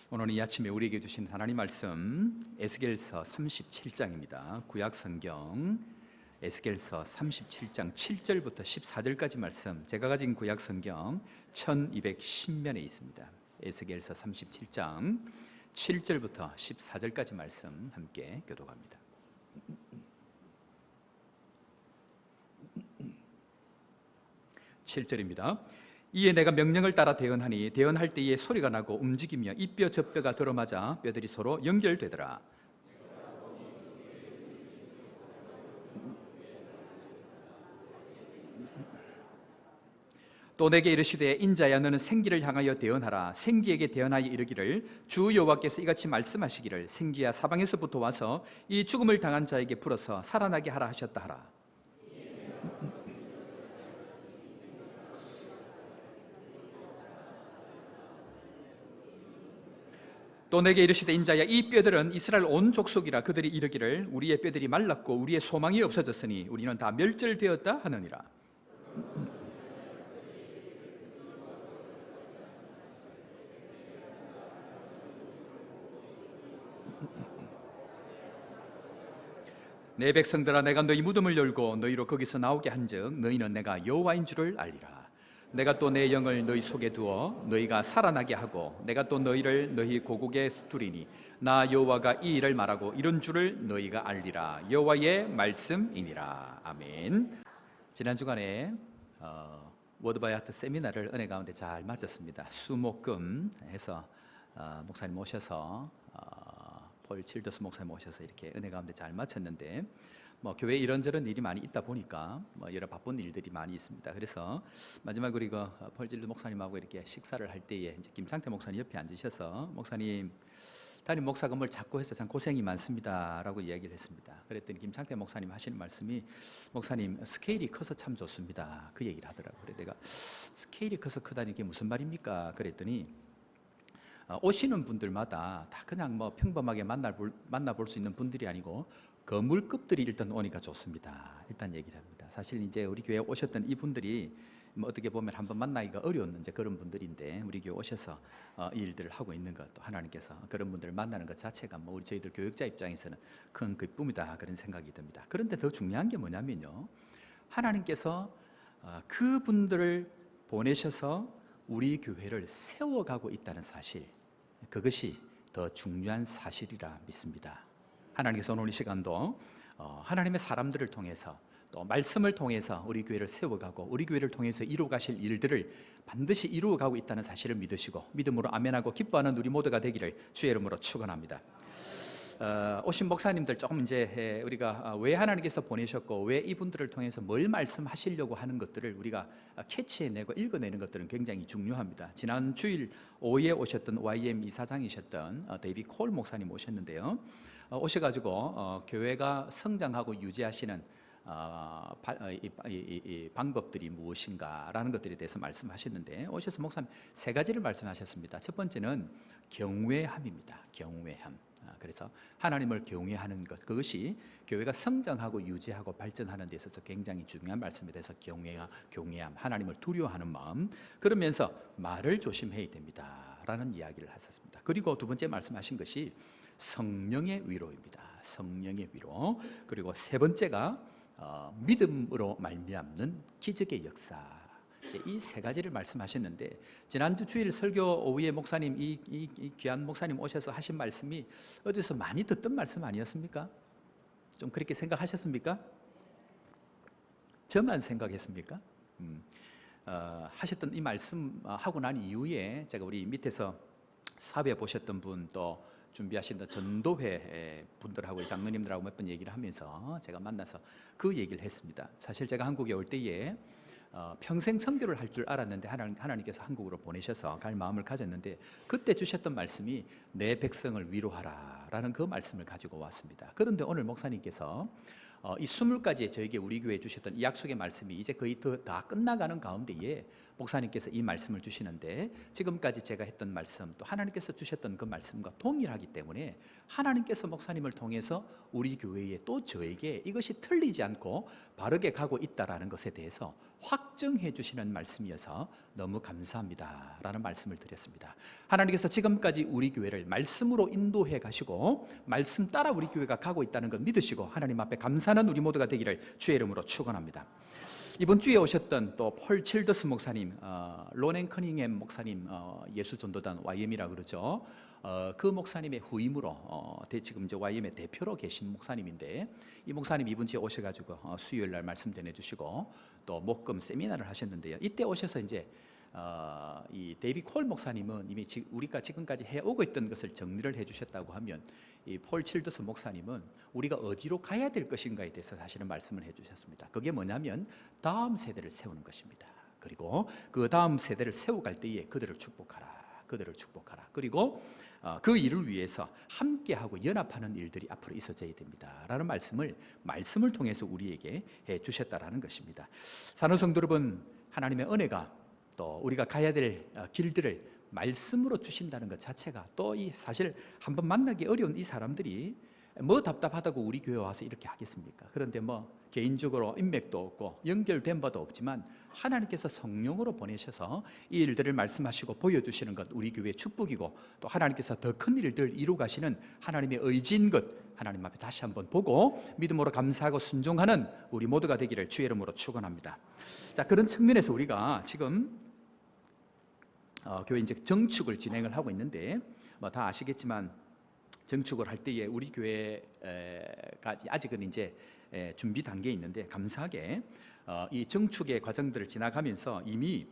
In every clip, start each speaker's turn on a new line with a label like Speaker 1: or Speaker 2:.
Speaker 1: 오늘 이 아침에 우리에게 주신 하나님 말씀 에스겔서 37장입니다. 구약성경 에스겔서 37장 7절부터 14절까지 말씀, 제가 가진 구약성경 1210면에 있습니다. 에스겔서 37장 7절부터 14절까지 말씀 함께 교독합니다. 7절입니다. 이에 내가 명령을 따라 대언하니 대언할 때에 소리가 나고 움직이며 이 뼈 저 뼈가 들어맞아 뼈들이 서로 연결되더라. 또 내게 이르시되 인자야 너는 생기를 향하여 대언하라. 생기에게 대언하여 이르기를 주 여호와께서 이같이 말씀하시기를 생기야 사방에서부터 와서 이 죽음을 당한 자에게 불어서 살아나게 하라 하셨다 하라. 또 내게 이르시되 인자야 이 뼈들은 이스라엘 온 족속이라. 그들이 이르기를 우리의 뼈들이 말랐고 우리의 소망이 없어졌으니 우리는 다 멸절되었다 하느니라. 내 백성들아 내가 너희 무덤을 열고 너희로 거기서 나오게 한즉 너희는 내가 여호와인 줄을 알리라. 내가 또 내 영을 너희 속에 두어 너희가 살아나게 하고 내가 또 너희를 너희 고국에 두리니 나 여호와가 이 일을 말하고 이런 줄을 너희가 알리라. 여호와의 말씀이니라. 아멘. 지난 주간에 워드바이 하트 세미나를 은혜 가운데 잘 마쳤습니다. 수목금 해서 목사님 모셔서 폴 칠더스 목사님 모셔서 이렇게 은혜 가운데 잘 마쳤는데 교회에 이런저런 일이 많이 있다 보니까 여러 바쁜 일들이 많이 있습니다. 그래서 마지막 우리 폴 칠더스 목사님하고 이렇게 식사를 할 때에 이제 김상태 목사님 옆에 앉으셔서 목사님 담임 목사금을 자꾸 해서 참 고생이 많습니다라고 이야기를 했습니다. 그랬더니 김상태 목사님 하시는 말씀이 목사님 스케일이 커서 참 좋습니다. 그 얘기를 하더라고요. 그래서 내가 스케일이 커서 크다니 이게 무슨 말입니까? 그랬더니 오시는 분들마다 다 그냥 평범하게 만나볼 수 있는 분들이 아니고 거물급들이 일단 오니까 좋습니다. 일단 얘기를 합니다. 사실 이제 우리 교회에 오셨던 이 분들이 어떻게 보면 한번 만나기가 어려운 이제 그런 분들인데 우리 교회 오셔서 이 일들을 하고 있는 것도 하나님께서 그런 분들을 만나는 것 자체가 우리 저희들 교육자 입장에서는 큰 기쁨이다 그런 생각이 듭니다. 그런데 더 중요한 게 뭐냐면요, 하나님께서 그분들을 보내셔서 우리 교회를 세워가고 있다는 사실, 그것이 더 중요한 사실이라 믿습니다. 하나님께서 오늘 이 시간도 하나님의 사람들을 통해서 또 말씀을 통해서 우리 교회를 세워가고 우리 교회를 통해서 이루어가실 일들을 반드시 이루어가고 있다는 사실을 믿으시고 믿음으로 아멘하고 기뻐하는 우리 모두가 되기를 주의 이름으로 축원합니다. 오신 목사님들 조금 이제 우리가 왜 하나님께서 보내셨고 왜 이분들을 통해서 뭘 말씀하시려고 하는 것들을 우리가 캐치해내고 읽어내는 것들은 굉장히 중요합니다. 지난 주일 오후에 오셨던 YM 이사장이셨던 데이비 콜 목사님 오셨는데요, 오셔가지고 교회가 성장하고 유지하시는 이 방법들이 무엇인가라는 것들에 대해서 말씀하셨는데, 오셔서 목사님 세 가지를 말씀하셨습니다. 첫 번째는 경외함입니다. 경외함. 그래서 하나님을 경외하는 것, 그것이 교회가 성장하고 유지하고 발전하는 데 있어서 굉장히 중요한 말씀에 대해서 경외함, 하나님을 두려워하는 마음, 그러면서 말을 조심해야 됩니다 라는 이야기를 하셨습니다. 그리고 두 번째 말씀하신 것이 성령의 위로입니다. 성령의 위로. 그리고 세 번째가 믿음으로 말미암는 기적의 역사. 이 세 가지를 말씀하셨는데, 지난주 주일 설교 오후에 목사님 이 귀한 목사님 오셔서 하신 말씀이 어디서 많이 듣던 말씀 아니었습니까? 좀 그렇게 생각하셨습니까? 저만 생각했습니까? 하셨던 이 말씀 하고 난 이후에 제가 우리 밑에서 사회 보셨던 분, 또 준비하신 전도회 분들하고 장로님들하고 몇 번 얘기를 하면서 제가 만나서 그 얘기를 했습니다. 사실 제가 한국에 올 때에 평생 선교를 할 줄 알았는데 하나님께서 한국으로 보내셔서 갈 마음을 가졌는데, 그때 주셨던 말씀이 내 백성을 위로하라 라는 그 말씀을 가지고 왔습니다. 그런데 오늘 목사님께서 이 20가지의 저에게 우리 교회에 주셨던 이 약속의 말씀이 이제 거의 다 끝나가는 가운데에 목사님께서 이 말씀을 주시는데 지금까지 제가 했던 말씀 또 하나님께서 주셨던 그 말씀과 동일하기 때문에 하나님께서 목사님을 통해서 우리 교회에 또 저에게 이것이 틀리지 않고 바르게 가고 있다라는 것에 대해서 확증해 주시는 말씀이어서 너무 감사합니다 라는 말씀을 드렸습니다. 하나님께서 지금까지 우리 교회를 말씀으로 인도해 가시고 말씀 따라 우리 교회가 가고 있다는 것 믿으시고 하나님 앞에 감사하는 우리 모두가 되기를 주의 이름으로 축원합니다. 이번 주에 오셨던 또 폴 칠더스 목사님, 로넨 커닝햄 목사님, 예수전도단 YM이라 그러죠. 그 목사님의 후임으로 지금 이제 YM의 대표로 계신 목사님인데 이 목사님 이번 주에 오셔가지고 수요일 날 말씀 전해주시고 또 목금 세미나를 하셨는데요. 이때 오셔서 이제 이 데이비 콜 목사님은 이미 우리가 지금까지 해오고 있던 것을 정리를 해주셨다고 하면 이 폴 칠더스 목사님은 우리가 어디로 가야 될 것인가에 대해서 사실은 말씀을 해주셨습니다. 그게 뭐냐면 다음 세대를 세우는 것입니다. 그리고 그 다음 세대를 세워갈 때에 그들을 축복하라, 그들을 축복하라. 그리고 그 일을 위해서 함께하고 연합하는 일들이 앞으로 있어져야 됩니다 라는 말씀을 통해서 우리에게 해주셨다라는 것입니다. 사는 성도 여러분, 하나님의 은혜가 또 우리가 가야 될 길들을 말씀으로 주신다는 것 자체가 또 이 사실 한번 만나기 어려운 이 사람들이 뭐 답답하다고 우리 교회 와서 이렇게 하겠습니까? 그런데 뭐 개인적으로 인맥도 없고 연결된 바도 없지만 하나님께서 성령으로 보내셔서 이 일들을 말씀하시고 보여주시는 것 우리 교회의 축복이고 또 하나님께서 더 큰 일들 이루 가시는 하나님의 의지인 것 하나님 앞에 다시 한번 보고 믿음으로 감사하고 순종하는 우리 모두가 되기를 주의 이름으로 축원합니다. 자, 그런 측면에서 우리가 지금 교회 이제 정축을 진행을 하고 있는데 뭐 다 아시겠지만 정축을 할 때에 우리 교회까지 아직은 이제 준비 단계에 있는데 감사하게 이 정축의 과정들을 지나가면서 이미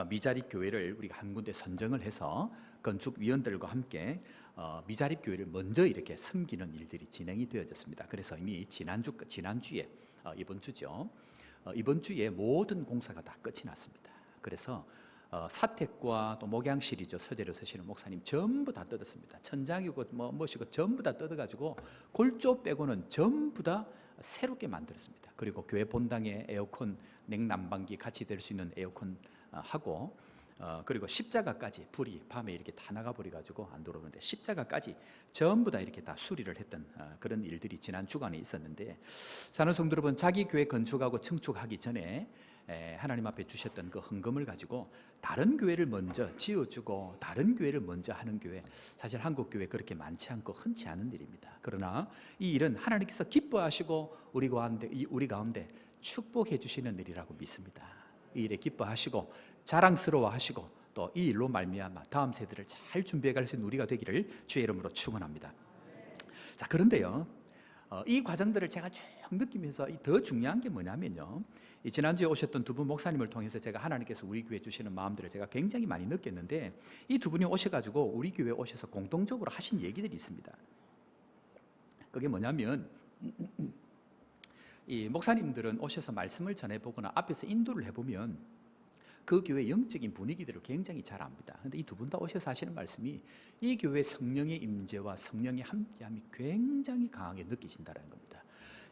Speaker 1: 미자립 교회를 우리가 한 군데 선정을 해서 건축위원들과 함께 미자립 교회를 먼저 이렇게 섬기는 일들이 진행이 되어졌습니다. 그래서 이미 지난주에 이번 주에 모든 공사가 다 끝이 났습니다. 그래서 사택과 또 목양실이죠. 서재로 서시는 목사님 전부 다 뜯었습니다. 천장이고 무엇이고 전부 다 뜯어가지고 골조 빼고는 전부 다 새롭게 만들었습니다. 그리고 교회 본당에 에어컨, 냉난방기 같이 될 수 있는 에어컨 하고 그리고 십자가까지 불이 밤에 이렇게 다 나가버려가지고 안 들어오는데 십자가까지 전부 다 이렇게 다 수리를 했던 그런 일들이 지난 주간에 있었는데 사는 성도 여러분, 자기 교회 건축하고 청축하기 전에 하나님 앞에 주셨던 그 헌금을 가지고 다른 교회를 먼저 지어주고 다른 교회를 먼저 하는 교회 사실 한국 교회 그렇게 많지 않고 흔치 않은 일입니다. 그러나 이 일은 하나님께서 기뻐하시고 우리 가운데 축복해 주시는 일이라고 믿습니다. 이 일에 기뻐하시고 자랑스러워하시고 또 이 일로 말미암아 다음 세대를 잘 준비해 갈 수 있는 우리가 되기를 주의 이름으로 축원합니다. 자, 그런데요, 이 과정들을 제가 쭉 느끼면서 더 중요한 게 뭐냐면요, 지난주에 오셨던 두 분 목사님을 통해서 제가 하나님께서 우리 교회에 주시는 마음들을 제가 굉장히 많이 느꼈는데 이 두 분이 오셔가지고 우리 교회에 오셔서 공동적으로 하신 얘기들이 있습니다. 그게 뭐냐면 이 목사님들은 오셔서 말씀을 전해보거나 앞에서 인도를 해보면 그 교회 영적인 분위기들을 굉장히 잘 압니다. 그런데 이 두 분 다 오셔서 하시는 말씀이 이 교회 성령의 임재와 성령의 함께함이 굉장히 강하게 느끼신다는 겁니다.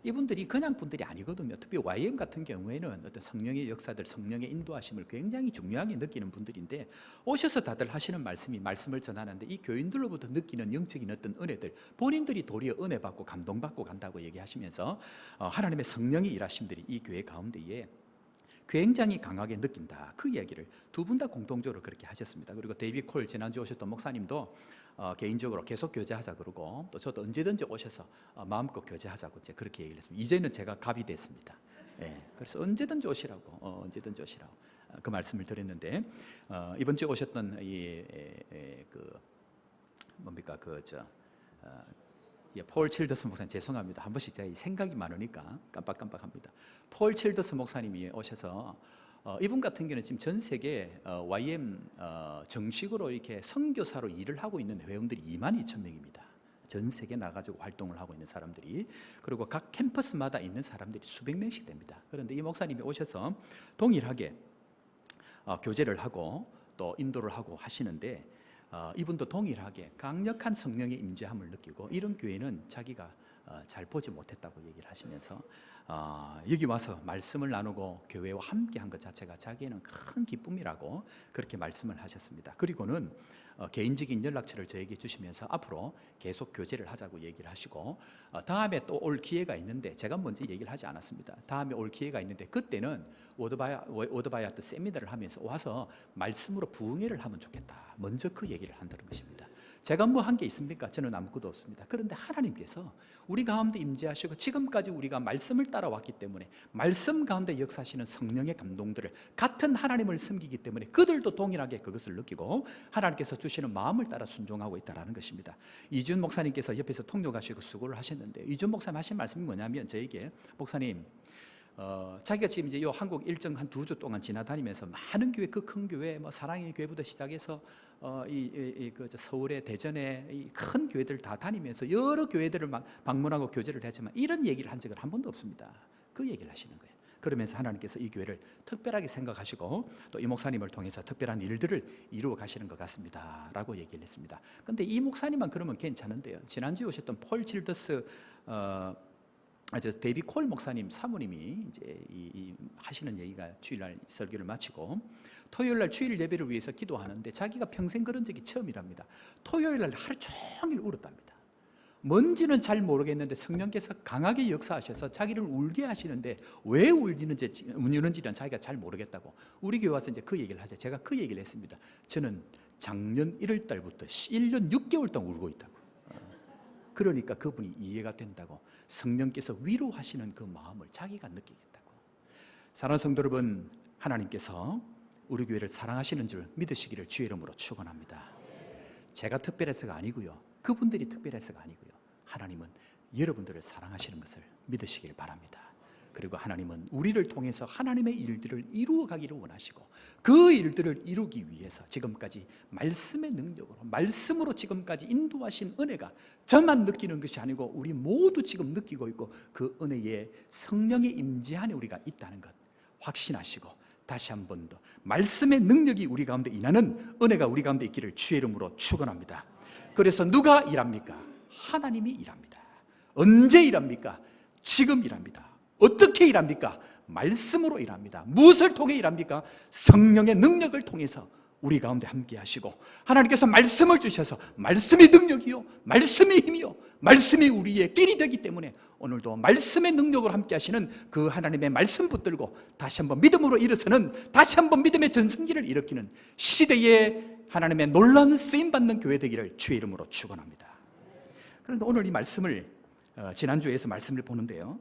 Speaker 1: 이분들이 그냥 분들이 아니거든요. 특히 YM 같은 경우에는 어떤 성령의 역사들, 성령의 인도하심을 굉장히 중요하게 느끼는 분들인데 오셔서 다들 하시는 말씀을 전하는데 이 교인들로부터 느끼는 영적인 어떤 은혜들, 본인들이 도리어 은혜 받고 감동받고 간다고 얘기하시면서 하나님의 성령의 일하심들이 이 교회 가운데에 굉장히 강하게 느낀다. 그 이야기를 두 분 다 공통적으로 그렇게 하셨습니다. 그리고 데이비 콜 지난주에 오셨던 목사님도 개인적으로 계속 교제하자 그러고 또 저도 언제든지 오셔서 마음껏 교제하자고 이제 그렇게 얘기를 했습니다. 이제는 제가 갑이 됐습니다. 그래서 언제든지 오시라고 그 말씀을 드렸는데 이번 주에 오셨던 폴 칠더스 목사님, 죄송합니다. 한 번씩 제가 생각이 많으니까 깜빡깜빡합니다. 폴 칠더스 목사님이 오셔서 이분 같은 경우는 지금 전 세계 YM 정식으로 이렇게 선교사로 일을 하고 있는 회원들이 22,000명입니다. 전 세계 나가지고 활동을 하고 있는 사람들이, 그리고 각 캠퍼스마다 있는 사람들이 수백 명씩 됩니다. 그런데 이 목사님이 오셔서 동일하게 교제를 하고 또 인도를 하고 하시는데 이분도 동일하게 강력한 성령의 임재함을 느끼고 이런 교회는 자기가 잘 보지 못했다고 얘기를 하시면서 여기 와서 말씀을 나누고 교회와 함께한 것 자체가 자기에는 큰 기쁨이라고 그렇게 말씀을 하셨습니다. 그리고는 개인적인 연락처를 저에게 주시면서 앞으로 계속 교제를 하자고 얘기를 하시고 다음에 또 올 기회가 있는데 제가 먼저 얘기를 하지 않았습니다. 다음에 올 기회가 있는데 그때는 워드바이아트 세미나를 하면서 와서 말씀으로 부흥회를 하면 좋겠다. 먼저 그 얘기를 한다는 것입니다. 제가 뭐 한 게 있습니까? 저는 아무것도 없습니다. 그런데 하나님께서 우리 가운데 임재하시고 지금까지 우리가 말씀을 따라왔기 때문에 말씀 가운데 역사하시는 성령의 감동들을 같은 하나님을 섬기기 때문에 그들도 동일하게 그것을 느끼고 하나님께서 주시는 마음을 따라 순종하고 있다는 것입니다. 이준 목사님께서 옆에서 통역하시고 수고를 하셨는데 이준 목사님 하신 말씀이 뭐냐면 저에게 목사님 자기가 지금 이제 요 한국 일정 한 2주 동안 지나다니면서 많은 교회, 그 큰 교회, 뭐 사랑의 교회부터 시작해서 서울의 대전의 이 큰 교회들 다 다니면서 여러 교회들을 막 방문하고 교제를 했지만 이런 얘기를 한 적은 한 번도 없습니다. 그 얘기를 하시는 거예요. 그러면서 하나님께서 이 교회를 특별하게 생각하시고 또 이 목사님을 통해서 특별한 일들을 이루어 가시는 것 같습니다 라고 얘기를 했습니다. 그런데 이 목사님만 그러면 괜찮은데요, 지난주에 오셨던 폴 칠더스 데이비 콜 목사님 사모님이 이제 하시는 얘기가 주일날 설교를 마치고 토요일날 주일 예배를 위해서 기도하는데 자기가 평생 그런 적이 처음이랍니다. 토요일날 하루 종일 울었답니다. 뭔지는 잘 모르겠는데 성령께서 강하게 역사하셔서 자기를 울게 하시는데 왜 우는지는 자기가 잘 모르겠다고 우리 교회 와서 이제 그 얘기를 하죠. 제가 그 얘기를 했습니다. 저는 작년 1월 달부터 1년 6개월 동안 울고 있다고. 그러니까 그분이 이해가 된다고, 성령께서 위로하시는 그 마음을 자기가 느끼겠다고. 사랑하는 성도 여러분, 하나님께서 우리 교회를 사랑하시는 줄 믿으시기를 주의 이름으로 축원합니다. 제가 특별해서가 아니고요, 그분들이 특별해서가 아니고요, 하나님은 여러분들을 사랑하시는 것을 믿으시길 바랍니다. 그리고 하나님은 우리를 통해서 하나님의 일들을 이루어 가기를 원하시고 그 일들을 이루기 위해서 지금까지 말씀의 능력으로, 말씀으로 지금까지 인도하신 은혜가 저만 느끼는 것이 아니고 우리 모두 지금 느끼고 있고 그 은혜의 성령의 임재 안에 우리가 있다는 것 확신하시고 다시 한 번 더 말씀의 능력이 우리 가운데 임하는 은혜가 우리 가운데 있기를 주의 이름으로 축원합니다. 그래서 누가 일합니까? 하나님이 일합니다. 언제 일합니까? 지금 일합니다. 어떻게 일합니까? 말씀으로 일합니다. 무엇을 통해 일합니까? 성령의 능력을 통해서 우리 가운데 함께 하시고 하나님께서 말씀을 주셔서 말씀이 능력이요, 말씀이 힘이요, 말씀이 우리의 길이 되기 때문에 오늘도 말씀의 능력으로 함께 하시는 그 하나님의 말씀 붙들고 다시 한번 믿음으로 일어서는, 다시 한번 믿음의 전성기를 일으키는 시대의 하나님의 놀라운 쓰임받는 교회 되기를 주의 이름으로 축원합니다. 그런데 오늘 이 말씀을 지난주에서 말씀을 보는데요,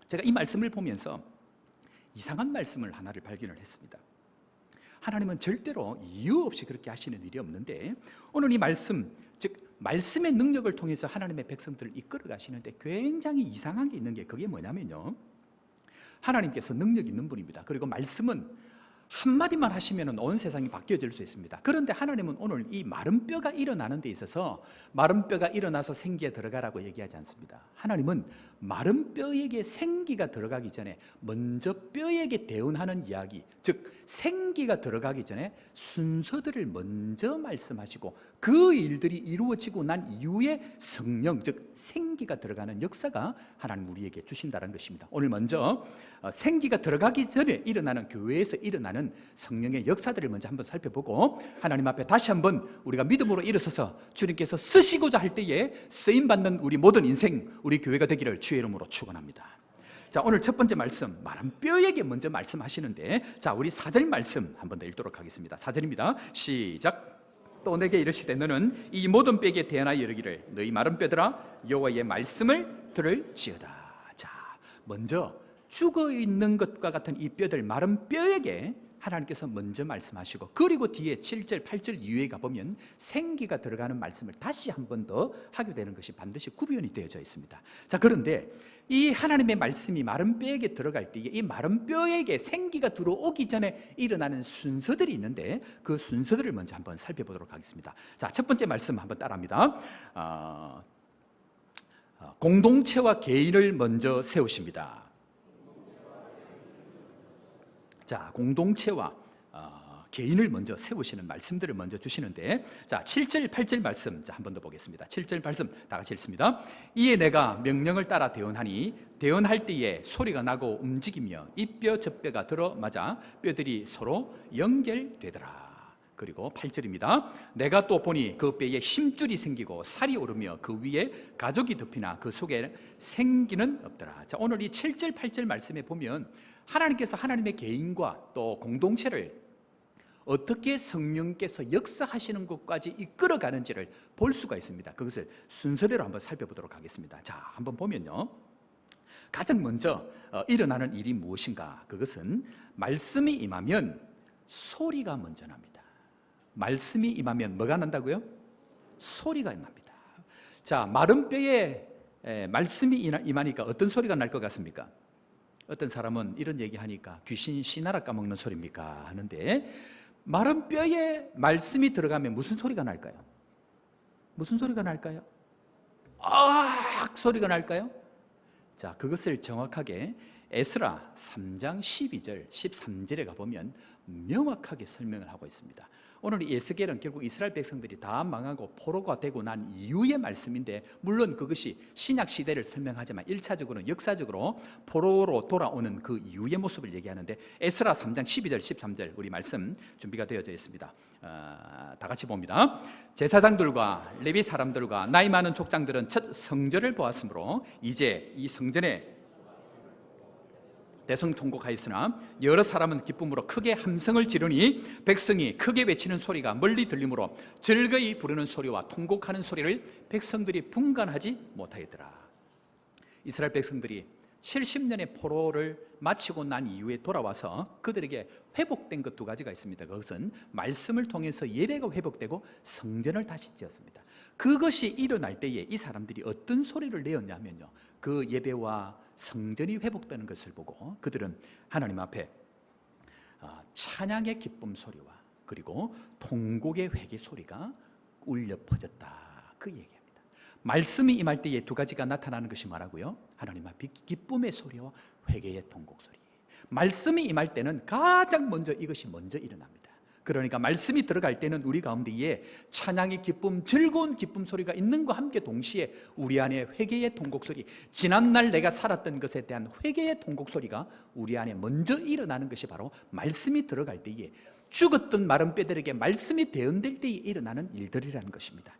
Speaker 1: 제가 이 말씀을 보면서 이상한 말씀을 하나를 발견을 했습니다. 하나님은 절대로 이유 없이 그렇게 하시는 일이 없는데 오늘 이 말씀, 즉 말씀의 능력을 통해서 하나님의 백성들을 이끌어 가시는데 굉장히 이상한 게 있는 게 그게 뭐냐면요, 하나님께서 능력 있는 분입니다. 그리고 말씀은 한마디만 하시면 온 세상이 바뀌어질 수 있습니다. 그런데 하나님은 오늘 이 마른 뼈가 일어나는 데 있어서 마른 뼈가 일어나서 생기에 들어가라고 얘기하지 않습니다. 하나님은 마른 뼈에게 생기가 들어가기 전에 먼저 뼈에게 대응하는 이야기, 즉 생기가 들어가기 전에 순서들을 먼저 말씀하시고 그 일들이 이루어지고 난 이후에 성령, 즉 생기가 들어가는 역사가 하나님 우리에게 주신다는 것입니다. 오늘 먼저 생기가 들어가기 전에 일어나는, 교회에서 일어나는 성령의 역사들을 먼저 한번 살펴보고 하나님 앞에 다시 한번 우리가 믿음으로 일어서서 주님께서 쓰시고자 할 때에 쓰임받는 우리 모든 인생, 우리 교회가 되기를 주의 이름으로 축원합니다. 자, 오늘 첫 번째 말씀, 마른 뼈에게 먼저 말씀하시는데, 자, 우리 4절 말씀 한번 더 읽도록 하겠습니다. 4절입니다. 시작. 또 내게 이르시되 너는 이 모든 뼈에게 대하여 이르기를 너희 마른 뼈들아 여호와의 말씀을 들을지어다. 자, 먼저 죽어 있는 것과 같은 이 뼈들, 마른 뼈에게 하나님께서 먼저 말씀하시고 그리고 뒤에 7절, 8절 이후에 가보면 생기가 들어가는 말씀을 다시 한 번 더 하게 되는 것이 반드시 구별이 되어져 있습니다. 자, 그런데 이 하나님의 말씀이 마른 뼈에게 들어갈 때 이 마른 뼈에게 생기가 들어오기 전에 일어나는 순서들이 있는데 그 순서들을 먼저 한번 살펴보도록 하겠습니다. 자, 첫 번째 말씀 한번 따라합니다. 공동체와 개인을 먼저 세우십니다. 자, 공동체와 개인을 먼저 세우시는 말씀들을 먼저 주시는데, 자 7절 8절 말씀 한 번 더 보겠습니다. 7절 말씀 다 같이 읽습니다. 이에 내가 명령을 따라 대언하니 대언할 때에 소리가 나고 움직이며 이 뼈 저 뼈가 들어맞아 뼈들이 서로 연결되더라. 그리고 8절입니다. 내가 또 보니 그 뼈에 힘줄이 생기고 살이 오르며 그 위에 가죽이 덮이나 그 속에 생기는 없더라. 자, 오늘 이 7절 8절 말씀에 보면 하나님께서 하나님의 개인과 또 공동체를 어떻게 성령께서 역사하시는 것까지 이끌어가는지를 볼 수가 있습니다. 그것을 순서대로 한번 살펴보도록 하겠습니다. 자, 한번 보면요, 가장 먼저 일어나는 일이 무엇인가? 그것은 말씀이 임하면 소리가 먼저 납니다. 말씀이 임하면 뭐가 난다고요? 소리가 납니다. 자, 마른 뼈에 말씀이 임하니까 어떤 소리가 날 것 같습니까? 어떤 사람은 이런 얘기하니까 귀신 씨나라 까먹는 소리입니까? 하는데, 마른 뼈에 말씀이 들어가면 무슨 소리가 날까요? 무슨 소리가 날까요? 소리가 날까요? 자, 그것을 정확하게 에스라 3장 12절 13절에 가보면 명확하게 설명을 하고 있습니다. 오늘 이 에스겔은 결국 이스라엘 백성들이 다 망하고 포로가 되고 난 이후의 말씀인데, 물론 그것이 신약 시대를 설명하지만 1차적으로는 역사적으로 포로로 돌아오는 그 이후의 모습을 얘기하는데, 에스라 3장 12절 13절 우리 말씀 준비가 되어져 있습니다. 다 같이 봅니다. 제사장들과 레위 사람들과 나이 많은 족장들은 첫 성전을 보았으므로 이제 이 성전에 대성통곡하였으나 여러 사람은 기쁨으로 크게 함성을 지르니 백성이 크게 외치는 소리가 멀리 들리므로 즐거이 부르는 소리와 통곡하는 소리를 백성들이 분간하지 못하였더라. 이스라엘 백성들이 70년의 포로를 마치고 난 이후에 돌아와서 그들에게 회복된 것 두 가지가 있습니다. 그것은 말씀을 통해서 예배가 회복되고 성전을 다시 지었습니다. 그것이 일어날 때에 이 사람들이 어떤 소리를 내었냐면요, 그 예배와 성전이 회복되는 것을 보고 그들은 하나님 앞에 찬양의 기쁨 소리와 그리고 통곡의 회개 소리가 울려 퍼졌다, 그 얘기합니다. 말씀이 임할 때에 두 가지가 나타나는 것이 뭐라고요? 하나님 앞에 기쁨의 소리와 회개의 통곡 소리. 말씀이 임할 때는 가장 먼저 이것이 먼저 일어납니다. 그러니까 말씀이 들어갈 때는 우리 가운데에 찬양의 기쁨, 즐거운 기쁨 소리가 있는과 함께 동시에 우리 안에 회개의 통곡 소리, 지난날 내가 살았던 것에 대한 회개의 통곡 소리가 우리 안에 먼저 일어나는 것이 바로 말씀이 들어갈 때에, 죽었던 마른 뼈들에게 말씀이 대언될 때에 일어나는 일들이라는 것입니다.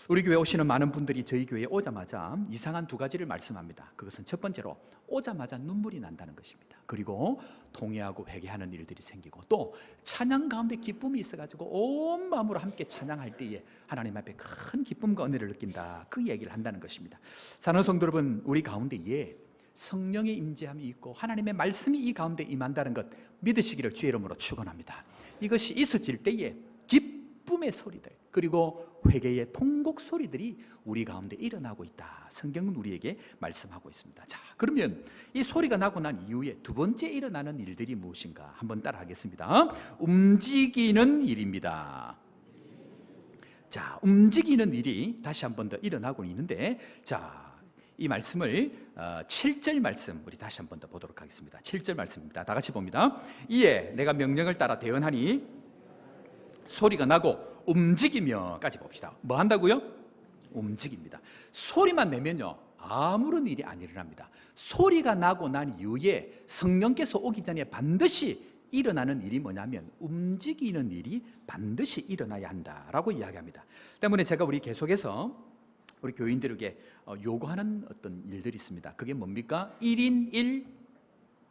Speaker 1: 우리 교회 오시는 많은 분들이 저희 교회에 오자마자 이상한 두 가지를 말씀합니다. 그것은 첫 번째로 오자마자 눈물이 난다는 것입니다. 그리고 통회하고 회개하는 일들이 생기고, 또 찬양 가운데 기쁨이 있어가지고 온 마음으로 함께 찬양할 때에 하나님 앞에 큰 기쁨과 은혜를 느낀다, 그 얘기를 한다는 것입니다. 사랑하는 성도 여러분, 우리 가운데에 성령의 임재함이 있고 하나님의 말씀이 이 가운데 임한다는 것 믿으시기를 주의 이름으로 축원합니다. 이것이 있어질 때에 기쁨의 소리들 그리고 회개의 통곡 소리들이 우리 가운데 일어나고 있다, 성경은 우리에게 말씀하고 있습니다. 자, 그러면 이 소리가 나고 난 이후에 두 번째 일어나는 일들이 무엇인가 한번 따라 하겠습니다. 움직이는 일입니다. 자, 움직이는 일이 다시 한 번 더 일어나고 있는데, 자, 이 말씀을 7절 말씀 우리 다시 한 번 더 보도록 하겠습니다. 7절 말씀입니다. 다 같이 봅니다. 이에 내가 명령을 따라 대언하니 소리가 나고 움직이며까지 봅시다. 뭐 한다고요? 움직입니다. 소리만 내면요 아무런 일이 안 일어납니다. 소리가 나고 난 이후에 성령께서 오기 전에 반드시 일어나는 일이 뭐냐면 움직이는 일이 반드시 일어나야 한다라고 이야기합니다. 때문에 제가 우리 계속해서 우리 교인들에게 요구하는 어떤 일들이 있습니다. 그게 뭡니까? 1인 1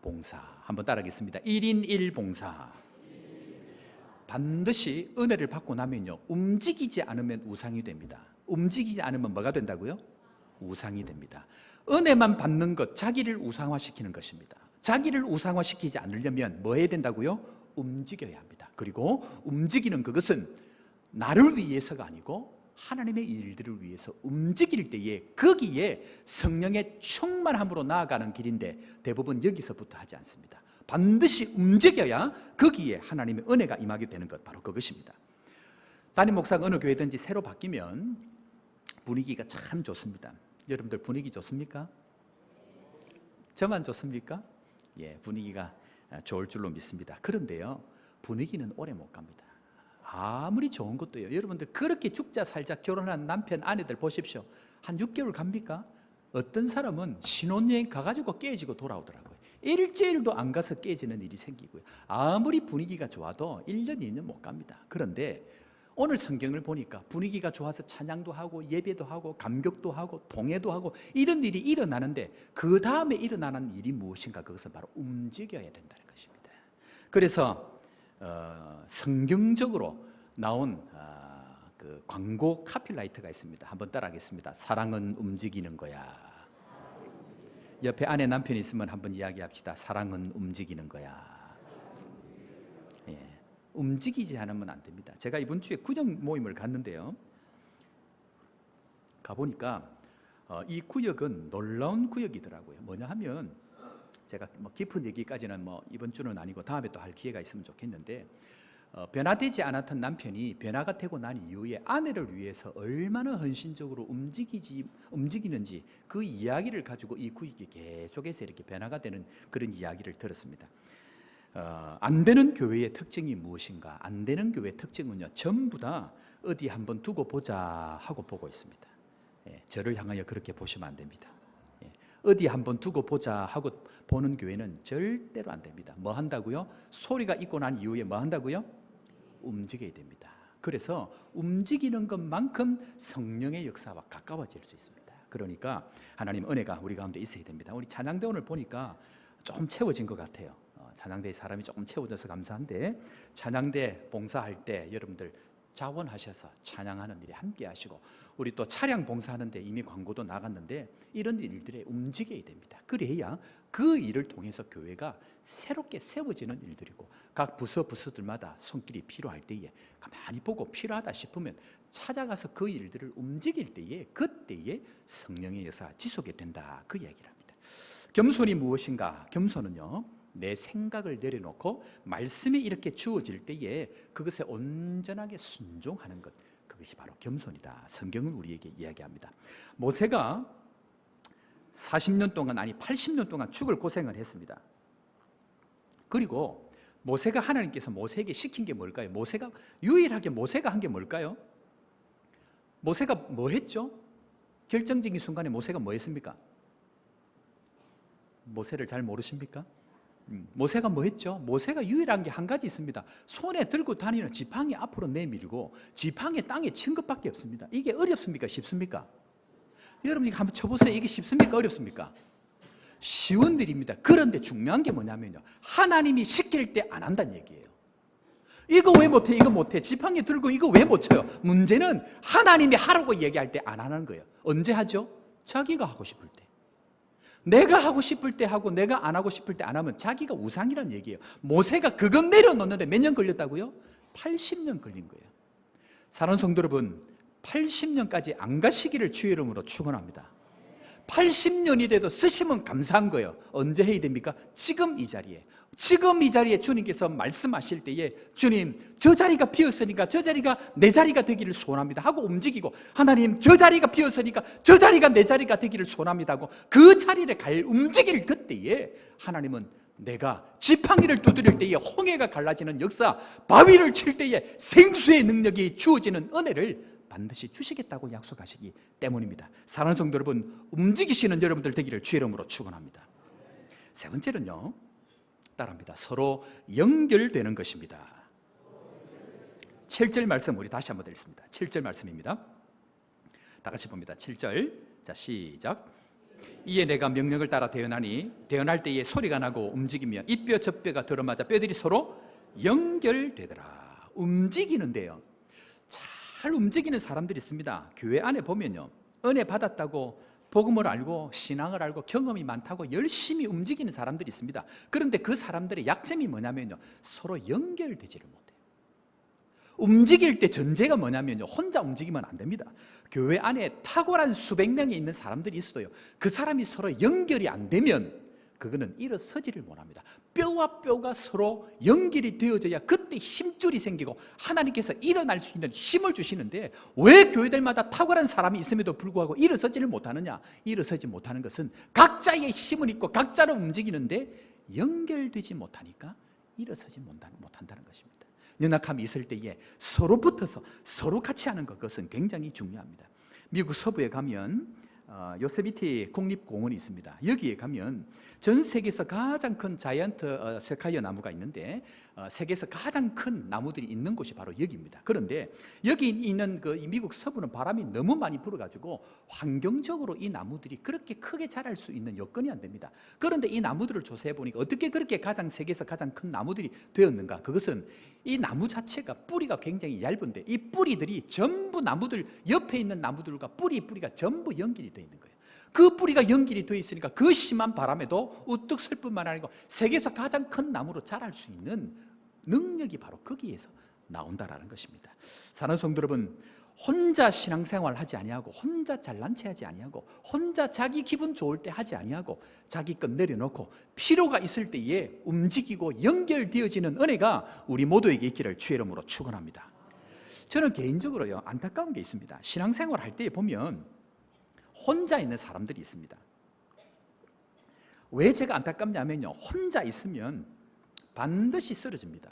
Speaker 1: 봉사. 한번 따라하겠습니다. 1인 1 봉사. 반드시 은혜를 받고 나면요 움직이지 않으면 우상이 됩니다. 움직이지 않으면 뭐가 된다고요? 우상이 됩니다. 은혜만 받는 것, 자기를 우상화시키는 것입니다. 자기를 우상화시키지 않으려면 뭐 해야 된다고요? 움직여야 합니다. 그리고 움직이는 그것은 나를 위해서가 아니고 하나님의 일들을 위해서 움직일 때에 거기에 성령의 충만함으로 나아가는 길인데, 대부분 여기서부터 하지 않습니다. 반드시 움직여야 거기에 하나님의 은혜가 임하게 되는 것, 바로 그것입니다. 담임 목사가 어느 교회든지 새로 바뀌면 분위기가 참 좋습니다. 여러분들 분위기 좋습니까? 저만 좋습니까? 예, 분위기가 좋을 줄로 믿습니다. 그런데요, 분위기는 오래 못 갑니다. 아무리 좋은 것도요. 여러분들 그렇게 죽자 살자 결혼한 남편 아내들 보십시오. 한 6개월 갑니까? 어떤 사람은 신혼여행 가가지고 깨지고 돌아오더라고요. 일주일도 안 가서 깨지는 일이 생기고요. 아무리 분위기가 좋아도 1년, 2년 못 갑니다. 그런데 오늘 성경을 보니까 분위기가 좋아서 찬양도 하고 예배도 하고 감격도 하고 동해도 하고 이런 일이 일어나는데 그 다음에 일어나는 일이 무엇인가? 그것은 바로 움직여야 된다는 것입니다. 그래서 성경적으로 나온 그 광고 카피라이트가 있습니다. 한번 따라하겠습니다. 사랑은 움직이는 거야. 옆에 아내 남편이 있으면 한번 이야기합시다. 사랑은 움직이는 거야. 예, 움직이지 않으면 안 됩니다. 제가 이번 주에 구역 모임을 갔는데요. 가보니까 이 구역은 놀라운 구역이더라고요. 뭐냐 하면 제가 뭐 깊은 얘기까지는 뭐 이번 주는 아니고 다음에 또 할 기회가 있으면 좋겠는데 변화되지 않았던 남편이 변화가 되고 난 이후에 아내를 위해서 얼마나 헌신적으로 움직이는지 그 이야기를 가지고 이 구역이 계속해서 이렇게 변화가 되는 그런 이야기를 들었습니다. 안 되는 교회의 특징이 무엇인가? 안 되는 교회의 특징은요, 전부 다 어디 한번 두고 보자 하고 보고 있습니다. 예, 저를 향하여 그렇게 보시면 안 됩니다. 예, 어디 한번 두고 보자 하고 보는 교회는 절대로 안 됩니다. 뭐 한다고요? 소리가 있고 난 이후에 뭐 한다고요? 움직여야 됩니다. 그래서 움직이는 것만큼 성령의 역사와 가까워질 수 있습니다. 그러니까 하나님 은혜가 우리 가운데 있어야 됩니다. 우리 찬양대 오늘 보니까 조금 채워진 것 같아요. 찬양대에 사람이 조금 채워져서 감사한데 찬양대 봉사할 때 여러분들 자원하셔서 찬양하는 일에 함께 하시고 우리 또 차량 봉사하는데 이미 광고도 나갔는데 이런 일들에 움직여야 됩니다. 그래야 그 일을 통해서 교회가 새롭게 세워지는 일들이고 각 부서들마다 손길이 필요할 때에 가만히 보고 필요하다 싶으면 찾아가서 그 일들을 움직일 때에 그때에 성령의 역사가 지속이 된다. 그 얘기를 합니다. 겸손이 무엇인가? 겸손은요, 내 생각을 내려놓고 말씀이 이렇게 주어질 때에 그것에 온전하게 순종하는 것, 그것이 바로 겸손이다. 성경은 우리에게 이야기합니다. 모세가 40년 동안 아니 80년 동안 죽을 고생을 했습니다. 그리고 모세가 하나님께서 모세에게 시킨 게 뭘까요? 유일하게 모세가 한 게 뭘까요? 모세가 뭐 했죠? 결정적인 순간에 모세가 뭐 했습니까? 모세를 잘 모르십니까? 모세가 뭐 했죠? 모세가 유일한 게 한 가지 있습니다. 손에 들고 다니는 지팡이 앞으로 내밀고 지팡이 땅에 친 것밖에 없습니다. 이게 어렵습니까? 쉽습니까? 여러분이 한번 쳐보세요. 이게 쉽습니까? 어렵습니까? 쉬운 일입니다. 그런데 중요한 게 뭐냐면요, 하나님이 시킬 때 안 한다는 얘기예요. 이거 왜 못해? 이거 못해? 지팡이 들고 이거 왜 못 쳐요? 문제는 하나님이 하라고 얘기할 때 안 하는 거예요. 언제 하죠? 자기가 하고 싶을 때. 내가 하고 싶을 때 하고 내가 안 하고 싶을 때 안 하면 자기가 우상이라는 얘기예요. 모세가 그것 내려놓는데 몇 년 걸렸다고요? 80년 걸린 거예요. 사랑하는 성도 여러분, 80년까지 안 가시기를 주의 이름으로 축원합니다. 80년이 돼도 쓰시면 감사한 거예요. 언제 해야 됩니까? 지금 이 자리에. 지금 이 자리에 주님께서 말씀하실 때에 주님, 저 자리가 비었으니까 저 자리가 내 자리가 되기를 소원합니다 하고 움직이고, 하나님 저 자리가 비었으니까 저 자리가 내 자리가 되기를 소원합니다 하고 그 자리를 움직일 그때에 하나님은 내가 지팡이를 두드릴 때에 홍해가 갈라지는 역사, 바위를 칠 때에 생수의 능력이 주어지는 은혜를 반드시 주시겠다고 약속하시기 때문입니다. 사랑하는 성도 여러분, 움직이시는 여러분들 되기를 주의 이름으로 축원합니다. 세 번째는요, 따라합니다. 서로 연결되는 것입니다. 7절 말씀 우리 다시 한번 읽습니다. 7절 말씀입니다. 다 같이 봅니다. 7절. 자, 시작. 이에 내가 명령을 따라 대언하니 대언할 때에 소리가 나고 움직이며 이 뼈 저 뼈가 들어맞아 뼈들이 서로 연결되더라. 움직이는데요, 잘 움직이는 사람들이 있습니다. 교회 안에 보면요, 은혜 받았다고 복음을 알고 신앙을 알고 경험이 많다고 열심히 움직이는 사람들이 있습니다. 그런데 그 사람들의 약점이 뭐냐면요, 서로 연결되지를 못해요. 움직일 때 전제가 뭐냐면요, 혼자 움직이면 안 됩니다. 교회 안에 탁월한 수백 명이 있는 사람들이 있어요. 그 사람이 서로 연결이 안 되면 그거는 일어서지를 못합니다. 뼈와 뼈가 서로 연결이 되어져야 그때 힘줄이 생기고 하나님께서 일어날 수 있는 힘을 주시는데, 왜 교회들마다 탁월한 사람이 있음에도 불구하고 일어서지를 못하느냐? 일어서지 못하는 것은 각자의 힘은 있고 각자는 움직이는데 연결되지 못하니까 일어서지 못한다는 것입니다. 연약함이 있을 때에 서로 붙어서 서로 같이 하는 것, 그것은 굉장히 중요합니다. 미국 서부에 가면 요세미티 국립공원이 있습니다. 여기에 가면 전 세계에서 가장 큰 자이언트 세카이어 나무가 있는데 세계에서 가장 큰 나무들이 있는 곳이 바로 여기입니다. 그런데 여기 있는 이 미국 서부는 바람이 너무 많이 불어가지고 환경적으로 이 나무들이 그렇게 크게 자랄 수 있는 여건이 안 됩니다. 그런데 이 나무들을 조사해 보니까 어떻게 그렇게 세계에서 가장 큰 나무들이 되었는가? 그것은 이 나무 자체가 뿌리가 굉장히 얇은데 이 뿌리들이 전부 나무들 옆에 있는 나무들과 뿌리가 전부 연결이 되어 있는 거예요. 그 뿌리가 연결이 되어 있으니까 그 심한 바람에도 우뚝 설 뿐만 아니고 세계에서 가장 큰 나무로 자랄 수 있는 능력이 바로 거기에서 나온다라는 것입니다. 사랑하는 성도 여러분, 혼자 신앙생활 하지 아니하고 혼자 잘난 체 하지 아니하고 혼자 자기 기분 좋을 때 하지 아니하고 자기 것 내려놓고 필요가 있을 때에 움직이고 연결되어지는 은혜가 우리 모두에게 있기를 주의 이름으로 축원합니다. 저는 개인적으로요, 안타까운 게 있습니다. 신앙생활 할 때 보면 혼자 있는 사람들이 있습니다. 왜 제가 안타깝냐면요, 혼자 있으면 반드시 쓰러집니다.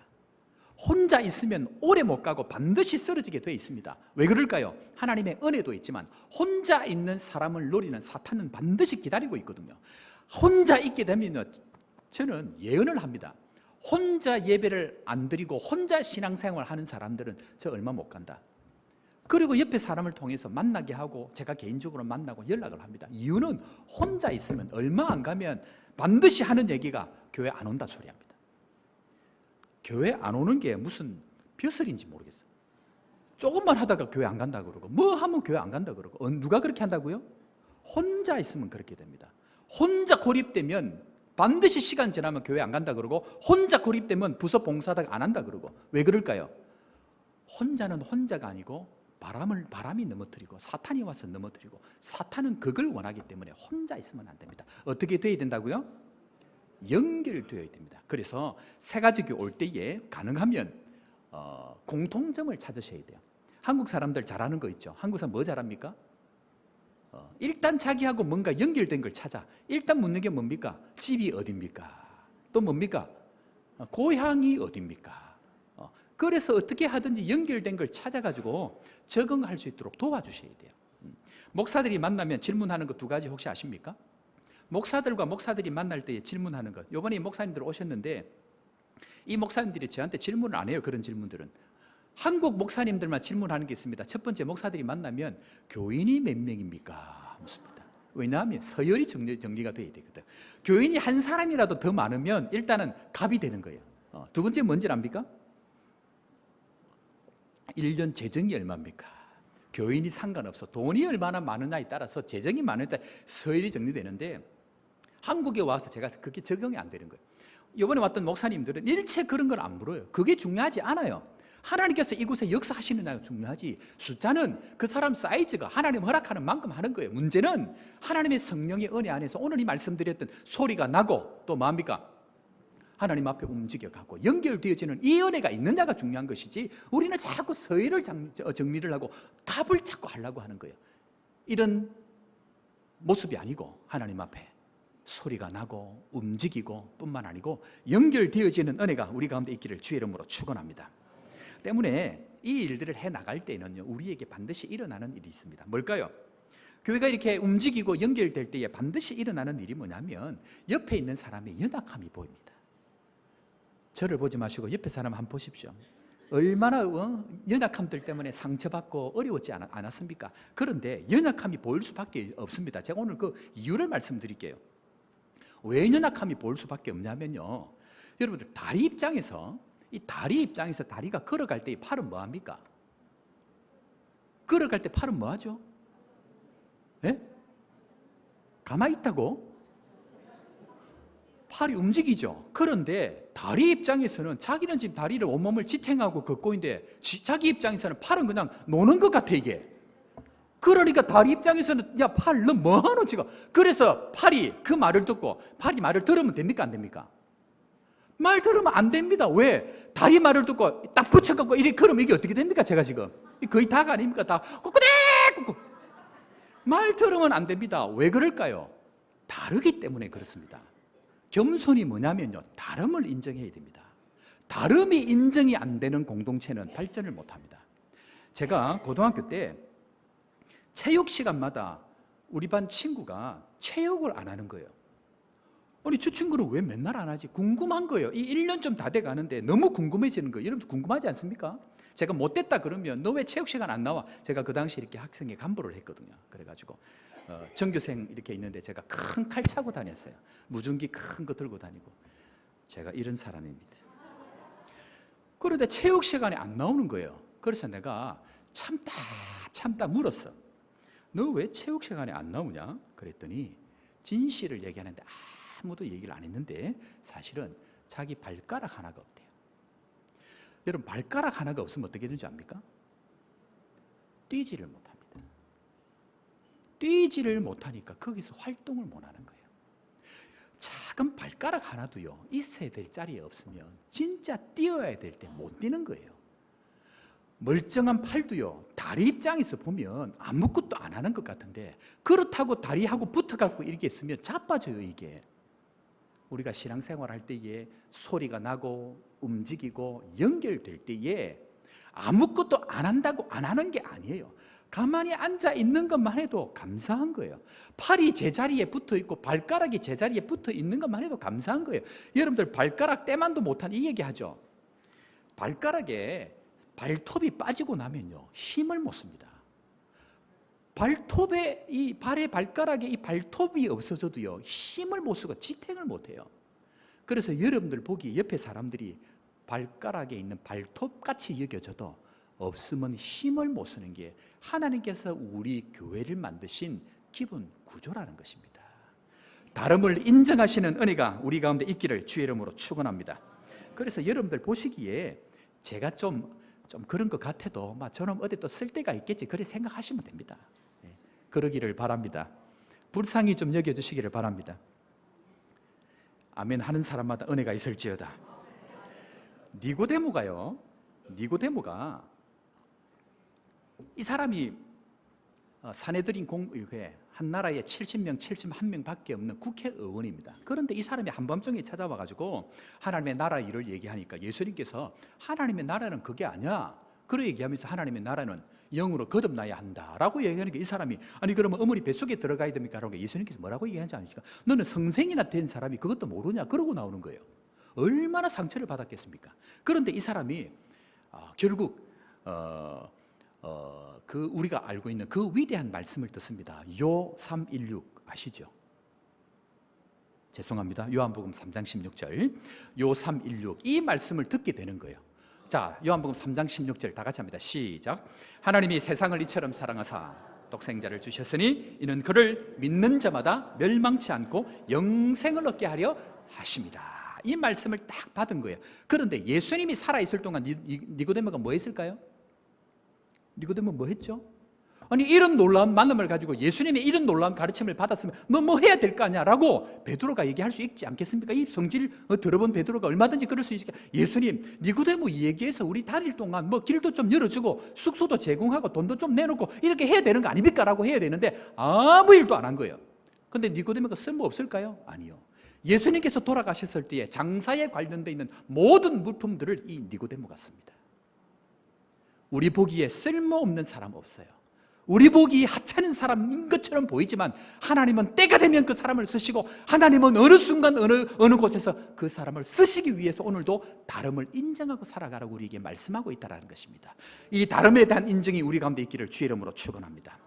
Speaker 1: 혼자 있으면 오래 못 가고 반드시 쓰러지게 되어 있습니다. 왜 그럴까요? 하나님의 은혜도 있지만 혼자 있는 사람을 노리는 사탄은 반드시 기다리고 있거든요. 혼자 있게 되면 저는 예언을 합니다. 혼자 예배를 안 드리고 혼자 신앙생활 하는 사람들은 저 얼마 못 간다. 그리고 옆에 사람을 통해서 만나게 하고 제가 개인적으로 만나고 연락을 합니다. 이유는 혼자 있으면 얼마 안 가면 반드시 하는 얘기가 교회 안 온다 소리합니다. 교회 안 오는 게 무슨 벼슬인지 모르겠어요. 조금만 하다가 교회 안 간다 그러고 뭐 하면 교회 안 간다 그러고 누가 그렇게 한다고요? 혼자 있으면 그렇게 됩니다. 혼자 고립되면 반드시 시간 지나면 교회 안 간다 그러고 혼자 고립되면 부서 봉사하다가 안 한다 그러고 왜 그럴까요? 혼자는 혼자가 아니고 바람이 넘어뜨리고 사탄이 와서 넘어뜨리고 사탄은 그걸 원하기 때문에 혼자 있으면 안 됩니다. 어떻게 돼야 된다고요? 연결되어야 됩니다. 그래서 세 가지 교회 올 때에 가능하면 공통점을 찾으셔야 돼요. 한국 사람들 잘하는 거 있죠. 한국 사람 뭐 잘합니까? 일단 자기하고 뭔가 연결된 걸 찾아. 일단 묻는 게 뭡니까? 집이 어딥니까? 또 뭡니까? 고향이 어딥니까? 그래서 어떻게 하든지 연결된 걸 찾아가지고 적응할 수 있도록 도와주셔야 돼요. 목사들이 만나면 질문하는 거 두 가지 혹시 아십니까? 목사들과 목사들이 만날 때 질문하는 것. 이번에 목사님들 오셨는데 이 목사님들이 저한테 질문을 안 해요. 그런 질문들은 한국 목사님들만 질문하는 게 있습니다. 첫 번째, 목사들이 만나면 교인이 몇 명입니까? 묻습니다. 왜냐하면 서열이 정리가 돼야 되거든. 교인이 한 사람이라도 더 많으면 일단은 갑이 되는 거예요. 두 번째 뭔지 압니까? 1년 재정이 얼마입니까? 교인이 상관없어. 돈이 얼마나 많으냐에 따라서 재정이 많으니까 서열이 정리되는데 한국에 와서 제가 그게 적용이 안 되는 거예요. 이번에 왔던 목사님들은 일체 그런 걸 안 물어요. 그게 중요하지 않아요. 하나님께서 이곳에 역사하시느냐가 중요하지 숫자는 그 사람 사이즈가 하나님 허락하는 만큼 하는 거예요. 문제는 하나님의 성령의 은혜 안에서 오늘 이 말씀드렸던 소리가 나고 또 뭡니까? 하나님 앞에 움직여가고 연결되어지는 이 은혜가 있느냐가 중요한 것이지 우리는 자꾸 서열을 정리를 하고 답을 자꾸 하려고 하는 거예요. 이런 모습이 아니고 하나님 앞에 소리가 나고 움직이고 뿐만 아니고 연결되어지는 은혜가 우리 가운데 있기를 주의 이름으로 축원합니다. 때문에 이 일들을 해나갈 때는요, 우리에게 반드시 일어나는 일이 있습니다. 뭘까요? 교회가 이렇게 움직이고 연결될 때에 반드시 일어나는 일이 뭐냐면 옆에 있는 사람의 연약함이 보입니다. 저를 보지 마시고 옆에 사람 한번 보십시오. 얼마나 연약함들 때문에 상처받고 어려웠지 않았습니까? 그런데 연약함이 보일 수밖에 없습니다. 제가 오늘 그 이유를 말씀드릴게요. 왜 연약함이 보일 수밖에 없냐면요, 여러분들 다리 입장에서 다리가 걸어갈 때 팔은 뭐합니까? 걸어갈 때 팔은 뭐하죠? 예? 가만히 있다고? 팔이 움직이죠. 그런데 다리 입장에서는 자기는 지금 다리를 온몸을 지탱하고 걷고 있는데 자기 입장에서는 팔은 그냥 노는 것 같아 이게. 그러니까 다리 입장에서는 야 팔 너 뭐하노 지금. 그래서 팔이 그 말을 듣고 팔이 말을 들으면 됩니까 안 됩니까? 말 들으면 안 됩니다. 왜? 다리 말을 듣고 딱 붙여갖고 이렇게 그러면 이게 어떻게 됩니까 제가 지금. 거의 다가 아닙니까? 다 꾹꾹 말 들으면 안 됩니다. 왜 그럴까요? 다르기 때문에 그렇습니다. 겸손이 뭐냐면요, 다름을 인정해야 됩니다. 다름이 인정이 안 되는 공동체는 발전을 못합니다. 제가 고등학교 때 체육 시간마다 우리 반 친구가 체육을 안 하는 거예요. 아니 저 친구는 왜 맨날 안 하지? 궁금한 거예요. 이 1년 좀 다 돼 가는데 너무 궁금해지는 거예요. 여러분 궁금하지 않습니까? 제가 못됐다 그러면 너 왜 체육 시간 안 나와? 제가 그 당시 이렇게 학생회 간부를 했거든요. 그래가지고 전교생 이렇게 있는데 제가 큰 칼 차고 다녔어요. 무전기 큰 거 들고 다니고. 제가 이런 사람입니다. 그런데 체육 시간에 안 나오는 거예요. 그래서 내가 참다 물었어. 너 왜 체육 시간에 안 나오냐? 그랬더니 진실을 얘기하는데 아무도 얘기를 안 했는데 사실은 자기 발가락 하나가 없대요. 여러분 발가락 하나가 없으면 어떻게 되는지 압니까? 뛰지를 못합니다. 뛰지를 못하니까 거기서 활동을 못하는 거예요. 작은 발가락 하나도요 있어야 될 자리에 없으면 진짜 뛰어야 될 때 못 뛰는 거예요. 멀쩡한 팔도요 다리 입장에서 보면 아무것도 안 하는 것 같은데 그렇다고 다리하고 붙어갖고 이렇게 있으면 자빠져요. 이게 우리가 신앙생활 할 때에 소리가 나고 움직이고 연결될 때에 아무것도 안 한다고 안 하는 게 아니에요. 가만히 앉아 있는 것만 해도 감사한 거예요. 팔이 제자리에 붙어 있고 발가락이 제자리에 붙어 있는 것만 해도 감사한 거예요. 여러분들 발가락 때만도 못한 이 얘기 하죠. 발가락에 발톱이 빠지고 나면요 힘을 못 씁니다. 발톱에 이 발의 발가락에 이 발톱이 없어져도요 힘을 못 쓰고 지탱을 못 해요. 그래서 여러분들 보기 옆에 사람들이 발가락에 있는 발톱같이 여겨져도 없으면 힘을 못 쓰는 게 하나님께서 우리 교회를 만드신 기본 구조라는 것입니다. 다름을 인정하시는 은혜가 우리 가운데 있기를 주의 이름으로 축원합니다. 그래서 여러분들 보시기에 제가 좀 그런 것 같아도 저는 어디 또 쓸 데가 있겠지 그렇게 생각하시면 됩니다. 그러기를 바랍니다. 불쌍히 좀 여겨주시기를 바랍니다. 아멘 하는 사람마다 은혜가 있을지어다. 니고데모가 이 사람이 사내들인 공의회 한 나라에 70명, 71명밖에 없는 국회의원입니다. 그런데 이 사람이 한밤중에 찾아와가지고 하나님의 나라 일을 얘기하니까 예수님께서 하나님의 나라는 그게 아니야. 그러 얘기하면서 하나님의 나라는 영으로 거듭나야 한다라고 얘기하니까 이 사람이 아니 그러면 어머니 뱃속에 들어가야 됩니까? 라고 예수님께서 뭐라고 얘기하는지 아십니까? 너는 성생이나 된 사람이 그것도 모르냐? 그러고 나오는 거예요. 얼마나 상처를 받았겠습니까? 그런데 이 사람이 결국 그 우리가 알고 있는 그 위대한 말씀을 듣습니다. 요 316 아시죠? 죄송합니다. 요한복음 3장 16절 요 316 이 말씀을 듣게 되는 거예요. 자, 요한복음 3장 16절 다 같이 합니다. 시작. 하나님이 세상을 이처럼 사랑하사 독생자를 주셨으니 이는 그를 믿는 자마다 멸망치 않고 영생을 얻게 하려 하십니다. 이 말씀을 딱 받은 거예요. 그런데 예수님이 살아있을 동안 니고데모가 뭐 했을까요? 니고데모 뭐 했죠? 아니 이런 놀라운 만남을 가지고 예수님의 이런 놀라운 가르침을 받았으면 너 뭐 해야 될 거 아니야 라고 베드로가 얘기할 수 있지 않겠습니까? 이 성질 들어본 베드로가 얼마든지 그럴 수 있으니까 예수님 니고데모 얘기해서 우리 다닐 동안 뭐 길도 좀 열어주고 숙소도 제공하고 돈도 좀 내놓고 이렇게 해야 되는 거 아닙니까? 라고 해야 되는데 아무 일도 안 한 거예요. 근데 니고데모가 쓸모없을까요? 아니요. 예수님께서 돌아가셨을 때에 장사에 관련되어 있는 모든 물품들을 이 니고데모가 씁니다. 우리 보기에 쓸모없는 사람 없어요. 우리 보기 하찮은 사람인 것처럼 보이지만 하나님은 때가 되면 그 사람을 쓰시고 하나님은 어느 순간 어느 곳에서 그 사람을 쓰시기 위해서 오늘도 다름을 인정하고 살아가라고 우리에게 말씀하고 있다는 것입니다. 이 다름에 대한 인정이 우리 가운데 있기를 주의 이름으로 축원합니다.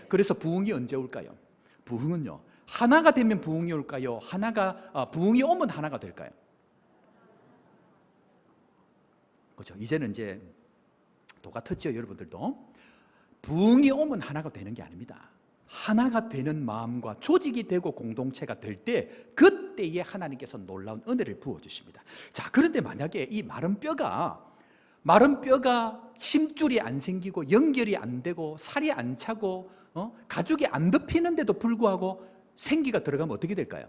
Speaker 1: 그래서 부흥이 언제 올까요? 부흥은요 하나가 되면 부흥이 올까요? 부흥이 오면 하나가 될까요? 그렇죠. 이제는 이제 똑같았죠, 여러분들도. 부흥이 오면 하나가 되는 게 아닙니다. 하나가 되는 마음과 조직이 되고 공동체가 될 때 그때에 하나님께서 놀라운 은혜를 부어주십니다. 자, 그런데 만약에 이 마른 뼈가 힘줄이 안 생기고 연결이 안 되고 살이 안 차고 가죽이 안 덮이는데도 불구하고 생기가 들어가면 어떻게 될까요?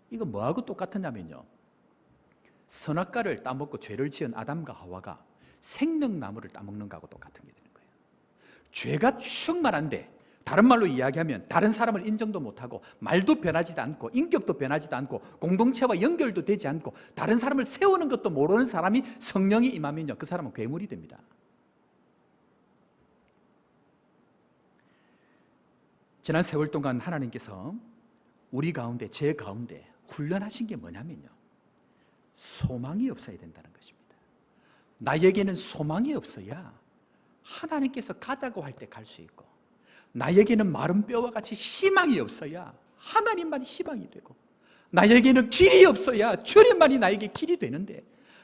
Speaker 1: 이거 뭐하고 똑같으냐면요 선악과를 따먹고 죄를 지은 아담과 하와가 생명나무를 따먹는 거하고 똑같은 게 되는 거예요. 죄가 충만한데 다른 말로 이야기하면 다른 사람을 인정도 못하고 말도 변하지도 않고 인격도 변하지도 않고 공동체와 연결도 되지 않고 다른 사람을 세우는 것도 모르는 사람이 성령이 임하면요, 그 사람은 괴물이 됩니다. 지난 세월 동안 하나님께서 우리 가운데, 제 가운데 훈련하신 게 뭐냐면요, 소망이 없어야 된다는 것입니다. 나에게는 소망이 없어야 하나님께서 가자고 할 때 갈 수 있고, 나에게는 마른 뼈와 같이 희망이 없어야 하나님만이 희망이 되고, 나에게는 길이 없어야 주님만이 나에게 길이 되는데,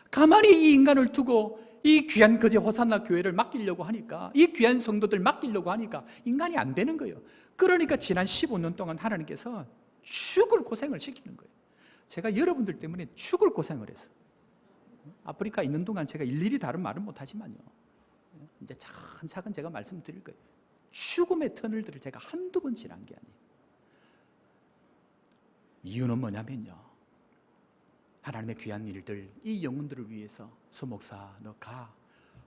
Speaker 1: 가만히 이 인간을 두고 이 귀한 거제 호산나 교회를 맡기려고 하니까, 이 귀한 성도들 맡기려고 하니까 인간이 안 되는 거예요. 그러니까 지난 15년 동안 하나님께서 죽을 고생을 시키는 거예요. 제가 여러분들 때문에 죽을 고생을 했어요. 아프리카 있는 동안 제가 일일이 다른 말은 못하지만요, 이제 차근차근 제가 말씀드릴 거예요. 죽음의 터널들을 제가 한두 번 지난 게 아니에요. 이유는 뭐냐면요, 하나님의 귀한 일들, 이 영혼들을 위해서 서목사 너 가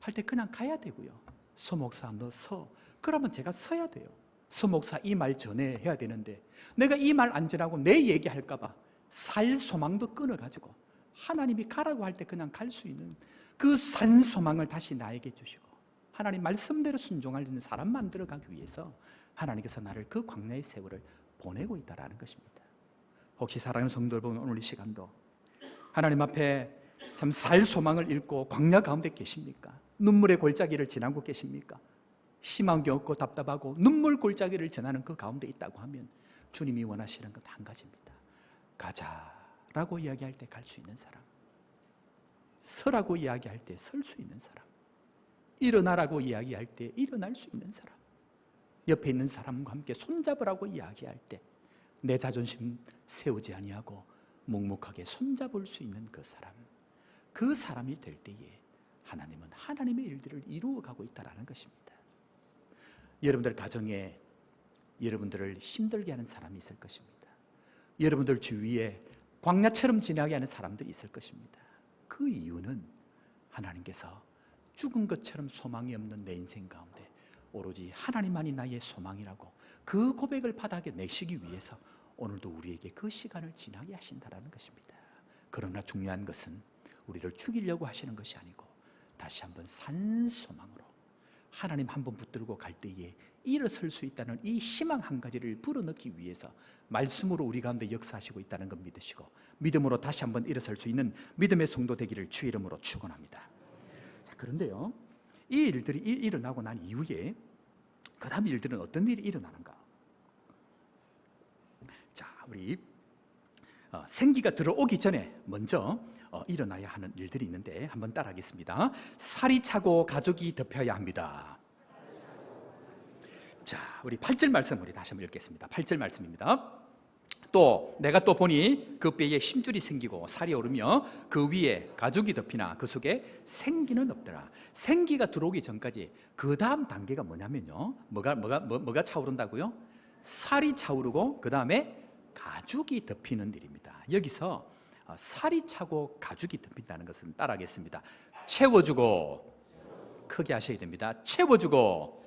Speaker 1: 할 때 그냥 가야 되고요, 서목사 너 서, 그러면 제가 서야 돼요. 서목사 이 말 전에 해야 되는데 내가 이 말 안 전하고 내 얘기할까 봐 살 소망도 끊어가지고 하나님이 가라고 할 때 그냥 갈 수 있는 그 산 소망을 다시 나에게 주시고, 하나님 말씀대로 순종할 수 있는 사람 만들어가기 위해서 하나님께서 나를 그 광야의 세월을 보내고 있다는 것입니다. 혹시 사랑하는 성도 여러분, 오늘 이 시간도 하나님 앞에 참 살 소망을 잃고 광야 가운데 계십니까? 눈물의 골짜기를 지나고 계십니까? 희망이 없고 답답하고 눈물 골짜기를 지나는 그 가운데 있다고 하면 주님이 원하시는 것 한 가지입니다. 가자라고 이야기할 때 갈 수 있는 사람, 서라고 이야기할 때 설 수 있는 사람, 일어나라고 이야기할 때 일어날 수 있는 사람, 옆에 있는 사람과 함께 손잡으라고 이야기할 때 내 자존심 세우지 아니하고 묵묵하게 손잡을 수 있는 그 사람, 그 사람이 될 때에 하나님은 하나님의 일들을 이루어가고 있다는 것입니다. 여러분들 가정에 여러분들을 힘들게 하는 사람이 있을 것입니다. 여러분들 주위에 광야처럼 지나게 하는 사람들이 있을 것입니다. 그 이유는 하나님께서 죽은 것처럼 소망이 없는 내 인생 가운데 오로지 하나님만이 나의 소망이라고 그 고백을 바닥에 내시기 위해서 오늘도 우리에게 그 시간을 지나게 하신다는 것입니다. 그러나 중요한 것은 우리를 죽이려고 하시는 것이 아니고 다시 한번 산 소망으로 하나님 한번 붙들고 갈 때에 일어설 수 있다는 이 희망 한 가지를 불어넣기 위해서 말씀으로 우리 가운데 역사하시고 있다는 것 믿으시고, 믿음으로 다시 한번 일어설 수 있는 믿음의 성도 되기를 주의 이름으로 축원합니다. 자, 그런데요, 이 일들이 일어나고 난 이후에 그 다음 일들은 어떤 일이 일어나는가? 자, 우리 생기가 들어오기 전에 먼저 일어나야 하는 일들이 있는데 한번 따라하겠습니다. 살이 차고 가죽이 덮여야 합니다. 자, 우리 8절 말씀 우리 다시 한번 읽겠습니다. 8절 말씀입니다. 또 내가 또 보니 그 뼈에 힘줄이 생기고 살이 오르며 그 위에 가죽이 덮이나 그 속에 생기는 없더라. 생기가 들어오기 전까지 그 다음 단계가 뭐냐면요, 뭐가 차오른다고요? 살이 차오르고 그 다음에 가죽이 덮이는 일입니다. 여기서 살이 차고 가죽이 덮인다는 것은 따라하겠습니다. 채워주고, 크게 하셔야 됩니다. 채워주고,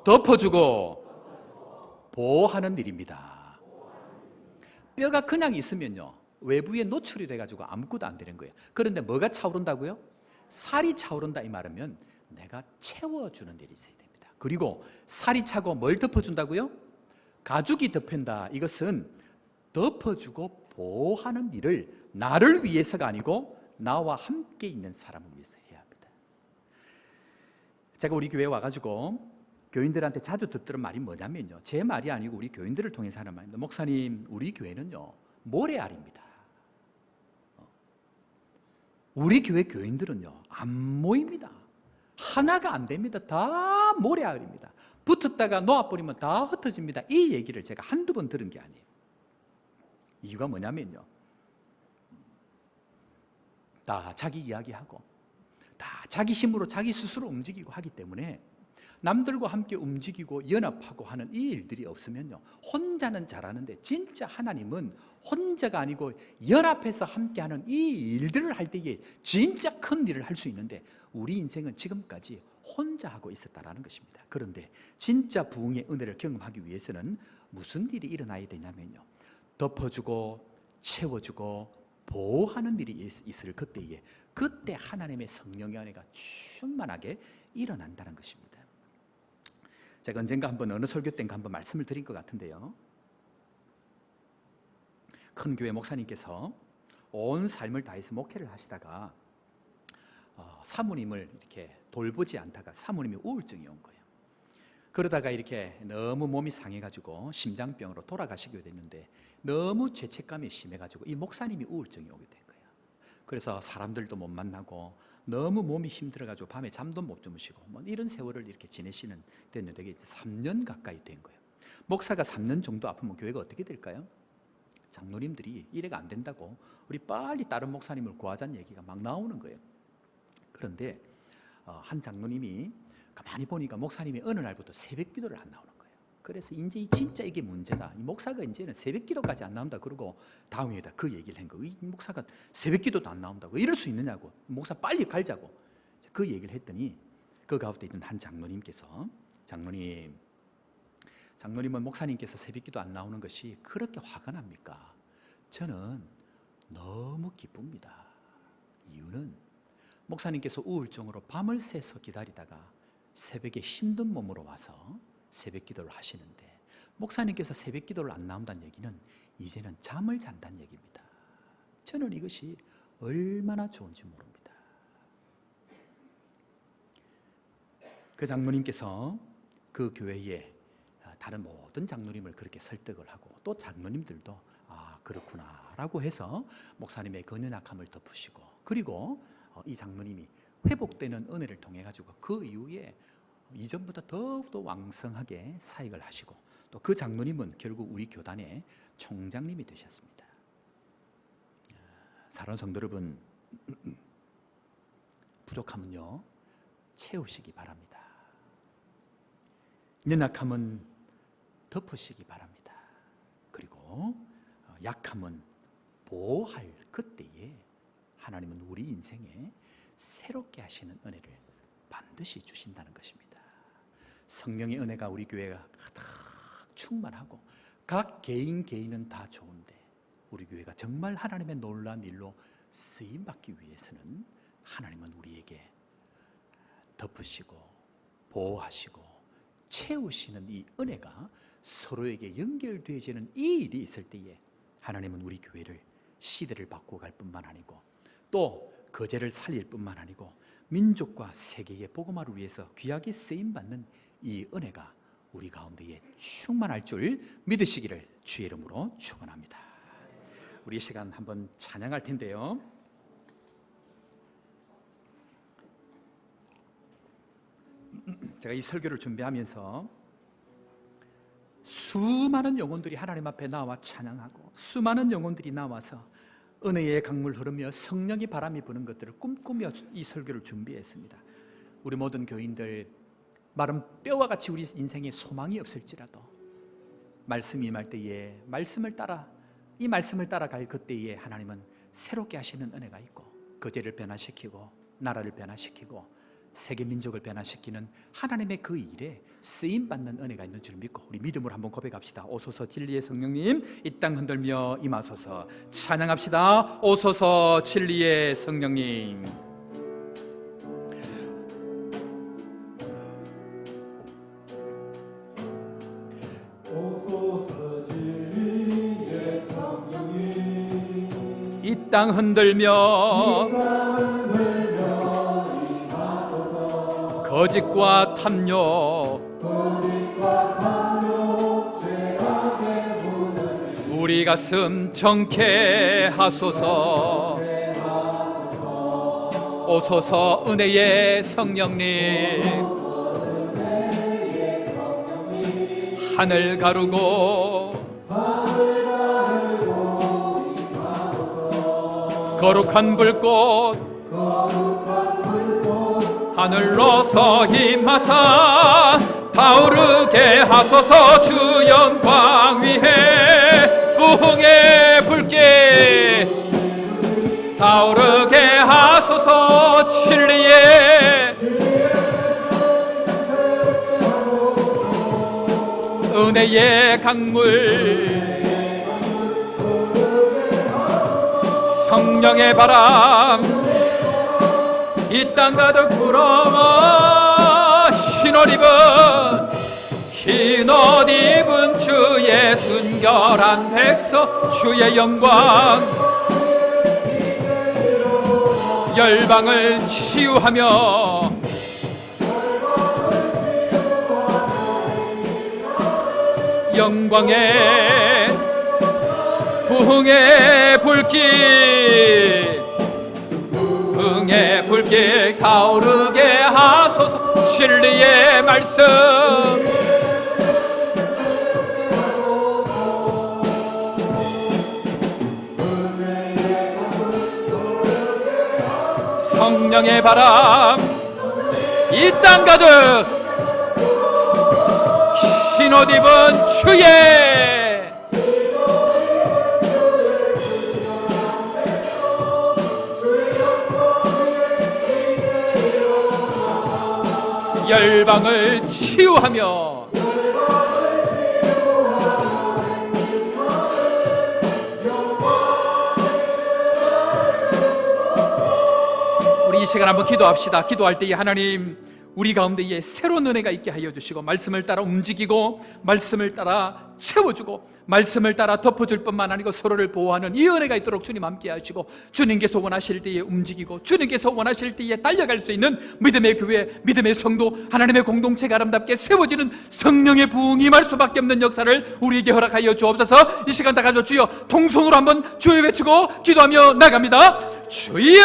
Speaker 1: 덮어주고, 보호하는 일입니다. 뼈가 그냥 있으면요, 외부에 노출이 돼가지고 아무것도 안 되는 거예요. 그런데 뭐가 차오른다고요? 살이 차오른다 이 말이면 내가 채워주는 일이 있어야 됩니다. 그리고 살이 차고 뭘 덮어준다고요? 가죽이 덮인다. 이것은 덮어주고 보호하는 일을 나를 위해서가 아니고 나와 함께 있는 사람을 위해서 해야 합니다. 제가 우리 교회에 와가지고 교인들한테 자주 듣던 말이 뭐냐면요, 제 말이 아니고 우리 교인들을 통해서 하는 말입니다. 목사님, 우리 교회는요 모래알입니다. 우리 교회 교인들은요 안 모입니다. 하나가 안 됩니다. 다 모래알입니다. 붙었다가 놓아버리면 다 흩어집니다. 이 얘기를 제가 한두 번 들은 게 아니에요. 이유가 뭐냐면요, 다 자기 이야기하고 다 자기 힘으로 자기 스스로 움직이고 하기 때문에 남들과 함께 움직이고 연합하고 하는 이 일들이 없으면요 혼자는 잘하는데 진짜 하나님은 혼자가 아니고 연합해서 함께하는 이 일들을 할 때에 진짜 큰 일을 할 수 있는데 우리 인생은 지금까지 혼자 하고 있었다라는 것입니다. 그런데 진짜 부흥의 은혜를 경험하기 위해서는 무슨 일이 일어나야 되냐면요, 덮어주고 채워주고 보호하는 일이 있을 그때 하나님의 성령의 은혜가 충만하게 일어난다는 것입니다. 제가 언젠가 한번 어느 설교 때인가 한번 말씀을 드린 것 같은데요, 큰 교회 목사님께서 온 삶을 다해서 목회를 하시다가 사모님을 이렇게 돌보지 않다가 사모님이 우울증이 온 거예요. 그러다가 이렇게 너무 몸이 상해가지고 심장병으로 돌아가시게 됐는데 너무 죄책감이 심해가지고 이 목사님이 우울증이 오게 된 거예요. 그래서 사람들도 못 만나고 너무 몸이 힘들어가지고 밤에 잠도 못 주무시고 뭐 이런 세월을 이렇게 지내시는 됐는데 이게 3년 가까이 된 거예요. 목사가 3년 정도 아프면 교회가 어떻게 될까요? 장로님들이 이래가 안 된다고 우리 빨리 다른 목사님을 구하자는 얘기가 막 나오는 거예요. 그런데 한 장로님이 가만히 보니까 목사님이 어느 날부터 새벽 기도를 안 나오는 거예요. 그래서 이제 진짜 이게 문제다. 이 목사가 이제는 새벽 기도까지 안 나온다. 그러고 다음에다 그 얘기를 한 거예요. 이 목사가 새벽 기도도 안 나온다고 이럴 수 있느냐고. 목사 빨리 갈자고 그 얘기를 했더니 그 가운데 있던 한 장로님께서 장로님은 목사님께서 새벽 기도 안 나오는 것이 그렇게 화가 납니까? 저는 너무 기쁩니다. 이유는 목사님께서 우울증으로 밤을 새서 기다리다가 새벽에 힘든 몸으로 와서 새벽 기도를 하시는데 목사님께서 새벽 기도를 안 나온다는 얘기는 이제는 잠을 잔다는 얘기입니다. 저는 이것이 얼마나 좋은지 모릅니다. 그 장로님께서 그 교회에 다른 모든 장로님을 그렇게 설득을 하고 또 장로님들도 그렇구나 라고 해서 목사님의 근연약함을 덮으시고 그리고 이 장로님이 회복되는 은혜를 통해 가지고 그 이후에 이전보다 더욱더 왕성하게 사역을 하시고 또 그 장로님은 결국 우리 교단의 총장님이 되셨습니다. 사랑하는 성도 여러분, 부족함은요 채우시기 바랍니다. 연약함은 덮으시기 바랍니다. 그리고 약함은 보호할 그때에 하나님은 우리 인생에 새롭게 하시는 은혜를 반드시 주신다는 것입니다. 성령의 은혜가 우리 교회가 가득 충만하고 각 개인은 다 좋은데 우리 교회가 정말 하나님의 놀라운 일로 쓰임받기 위해서는 하나님은 우리에게 덮으시고 보호하시고 채우시는 이 은혜가 서로에게 연결되어지는 이 일이 있을 때에 하나님은 우리 교회를 시대를 바꾸어 갈 뿐만 아니고 또 거제를 살릴 뿐만 아니고 민족과 세계의 복음화를 위해서 귀하게 쓰임받는 이 은혜가 우리 가운데에 충만할 줄 믿으시기를 주의 이름으로 축원합니다. 우리 이 시간 한번 찬양할 텐데요, 제가 이 설교를 준비하면서 수많은 영혼들이 하나님 앞에 나와 찬양하고 수많은 영혼들이 나와서 은혜의 강물 흐르며 성령의 바람이 부는 것들을 꿈꾸며 이 설교를 준비했습니다. 우리 모든 교인들 마른 뼈와 같이 우리 인생에 소망이 없을지라도 말씀이 임할 때에 이 말씀을 따라갈 그때에 하나님은 새롭게 하시는 은혜가 있고 거제를 변화시키고 나라를 변화시키고 세계 민족을 변화시키는 하나님의 그 일에 쓰임받는 은혜가 있는 줄 믿고 우리 믿음으로 한번 고백합시다. 오소서 진리의 성령님 이 땅 흔들며 임하소서. 찬양합시다. 오소서 진리의 성령님. 오소서 진리의 성령님 이 땅 흔들며 거짓과 탐욕 우리 가슴 정케 하소서. 오소서 은혜의 성령님 하늘 가르고 거룩한 불꽃 하늘로서 임하사 타오르게 하소서. 주 영광 위에 부흥의 불길 타오르게 하소서. 진리의 은혜의 강물 성령의 바람 이 땅 가득 불어 흰옷 입은 주의 순결한 백성 주의 영광 열방을 치유하며 영광의 부흥의 불길 타오르게 하소서 진리의 말씀 성령의 바람 이 땅 가득 흰옷 입은 주의 열방을 치유하며 우리 이 시간 한번 기도합시다. 기도할 때에 하나님 우리 가운데에 새로운 은혜가 있게 하여 주시고 말씀을 따라 움직이고 말씀을 따라 채워주고 말씀을 따라 덮어줄 뿐만 아니고 서로를 보호하는 이 은혜가 있도록 주님 함께 하시고 주님께서 원하실 때에 움직이고 주님께서 원하실 때에 달려갈 수 있는 믿음의 교회, 믿음의 성도, 하나님의 공동체가 아름답게 세워지는 성령의 부흥이 임할 수밖에 없는 역사를 우리에게 허락하여 주옵소서. 이 시간 다 가져 주여 통성으로 한번 주여 외치고 기도하며 나갑니다. 주여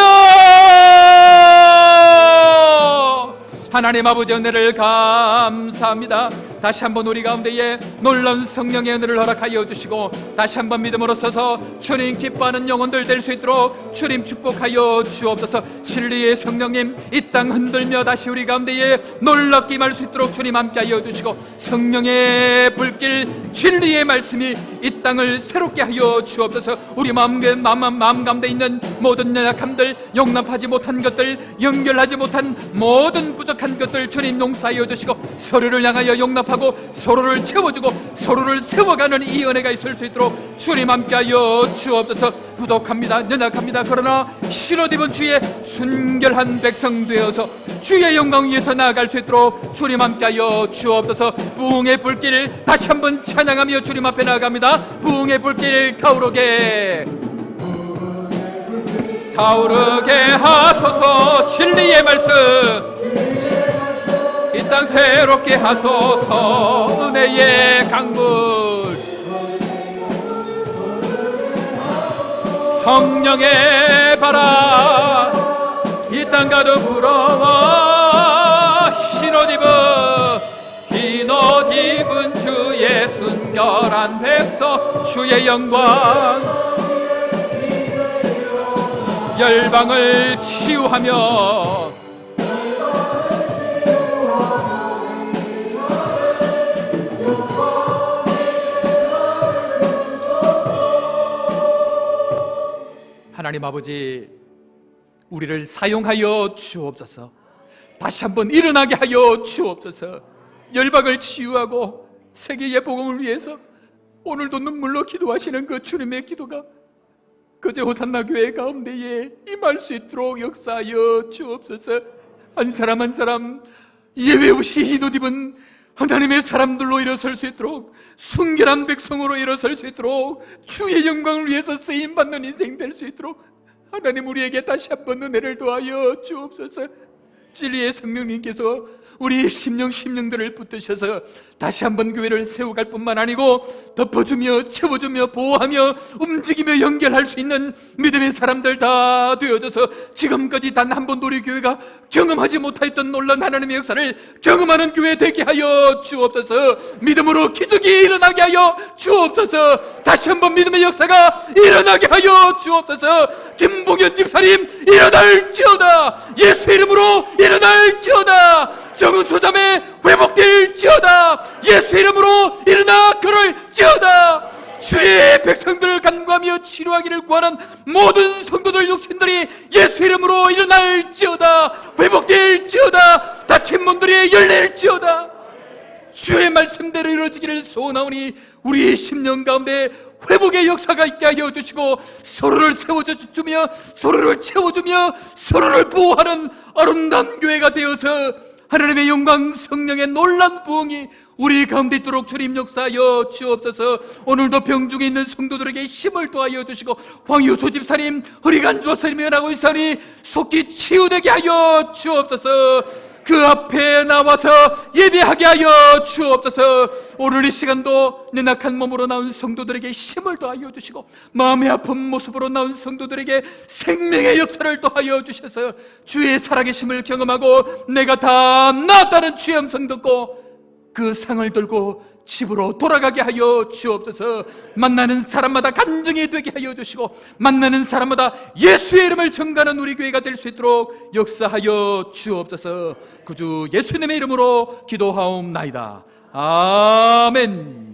Speaker 1: 하나님 아버지 은혜를 감사합니다. 다시 한번 우리 가운데에 놀라운 성령의 은혜를 허락하여 주시고 다시 한번 믿음으로 서서 주님 기뻐하는 영혼들 될 수 있도록 주님 축복하여 주옵소서. 진리의 성령님 이 땅 흔들며 다시 우리 가운데에 놀랍게 임할 수 있도록 주님 함께하여 주시고 성령의 불길 진리의 말씀이 이 땅을 새롭게 하여 주옵소서. 우리 마음 가운데 있는 모든 연약함들, 용납하지 못한 것들, 연결하지 못한 모든 부족한 것들 주님 용서하여 주시고 서로를 향하여 용납하고 서로를 채워주고 서로를 세워가는 이 은혜가 있을 수 있도록 주님 함께하여 주옵소서. 부족합니다, 연약합니다. 그러나 흰옷 입은 주의 순결한 백성 되어서 주의 영광 위에서 나아갈 수 있도록 주님 함께하여 주옵소서. 부흥의 불길 다시 한번 찬양하며 주님 앞에 나아갑니다. 부흥의 불길 타오르게 하소서. 진리의 말씀 이 땅 새롭게 하소서. 은혜의 강물 성령의 바람 이 땅 가득 불어와 흰옷 입은 주의 순결한 백성 주의 영광 열방을 치유하며 하나님 아버지 우리를 사용하여 주옵소서. 다시 한번 일어나게 하여 주옵소서. 열방을 치유하고 세계의 복음을 위해서 오늘도 눈물로 기도하시는 그 주님의 기도가 그제 호산나 교회 가운데에 임할 수 있도록 역사하여 주옵소서. 한 사람 한 사람 예외 없이 흰옷 입은 하나님의 사람들로 일어설 수 있도록 순결한 백성으로 일어설 수 있도록 주의 영광을 위해서 쓰임받는 인생 될 수 있도록 하나님 우리에게 다시 한번 은혜를 더하여 주옵소서. 진리의 성령님께서 우리 심령들을 붙드셔서 다시 한번 교회를 세워갈 뿐만 아니고 덮어주며 채워주며 보호하며 움직이며 연결할 수 있는 믿음의 사람들 다 되어져서 지금까지 단 한 번도 우리 교회가 경험하지 못하였던 놀라운 하나님의 역사를 경험하는 교회 되게 하여 주옵소서. 믿음으로 기적이 일어나게 하여 주옵소서. 다시 한번 믿음의 역사가 일어나게 하여 주옵소서. 김봉현 집사님 일어날지어다. 예수 이름으로 일어날지어다. 정은초자매 회복될지어다. 예수 이름으로 일어나 걸을지어다. 주의 백성들을 간구하며 치료하기를 구하는 모든 성도들 육신들이 예수 이름으로 일어날지어다. 회복될지어다. 다친 문들이 열릴지어다. 주의 말씀대로 이루어지기를 소원하오니 우리의 심령 가운데 회복의 역사가 있게 하여 주시고 서로를 세워주며 서로를 채워주며 서로를 보호하는 아름다운 교회가 되어서 하나님의 영광 성령의 놀란 부흥이 우리 가운데 있도록 주님 역사하여 주옵소서. 오늘도 병중에 있는 성도들에게 힘을 더하여 주시고 황유소 집사님 허리가 안 좋아서 면하고 있사니 속히 치유되게 하여 주옵소서. 그 앞에 나와서 예배하게 하여 주옵소서. 오늘 이 시간도 연약한 몸으로 나온 성도들에게 힘을 더하여 주시고 마음의 아픈 모습으로 나온 성도들에게 생명의 역사를 더하여 주셔서 주의 살아계심을 경험하고 내가 다 나았다는 주의 음성 듣고 그 상을 들고 집으로 돌아가게 하여 주옵소서. 만나는 사람마다 간증이 되게 하여 주시고 만나는 사람마다 예수의 이름을 전가하는 우리 교회가 될 수 있도록 역사하여 주옵소서. 구주 예수님의 이름으로 기도하옵나이다. 아멘.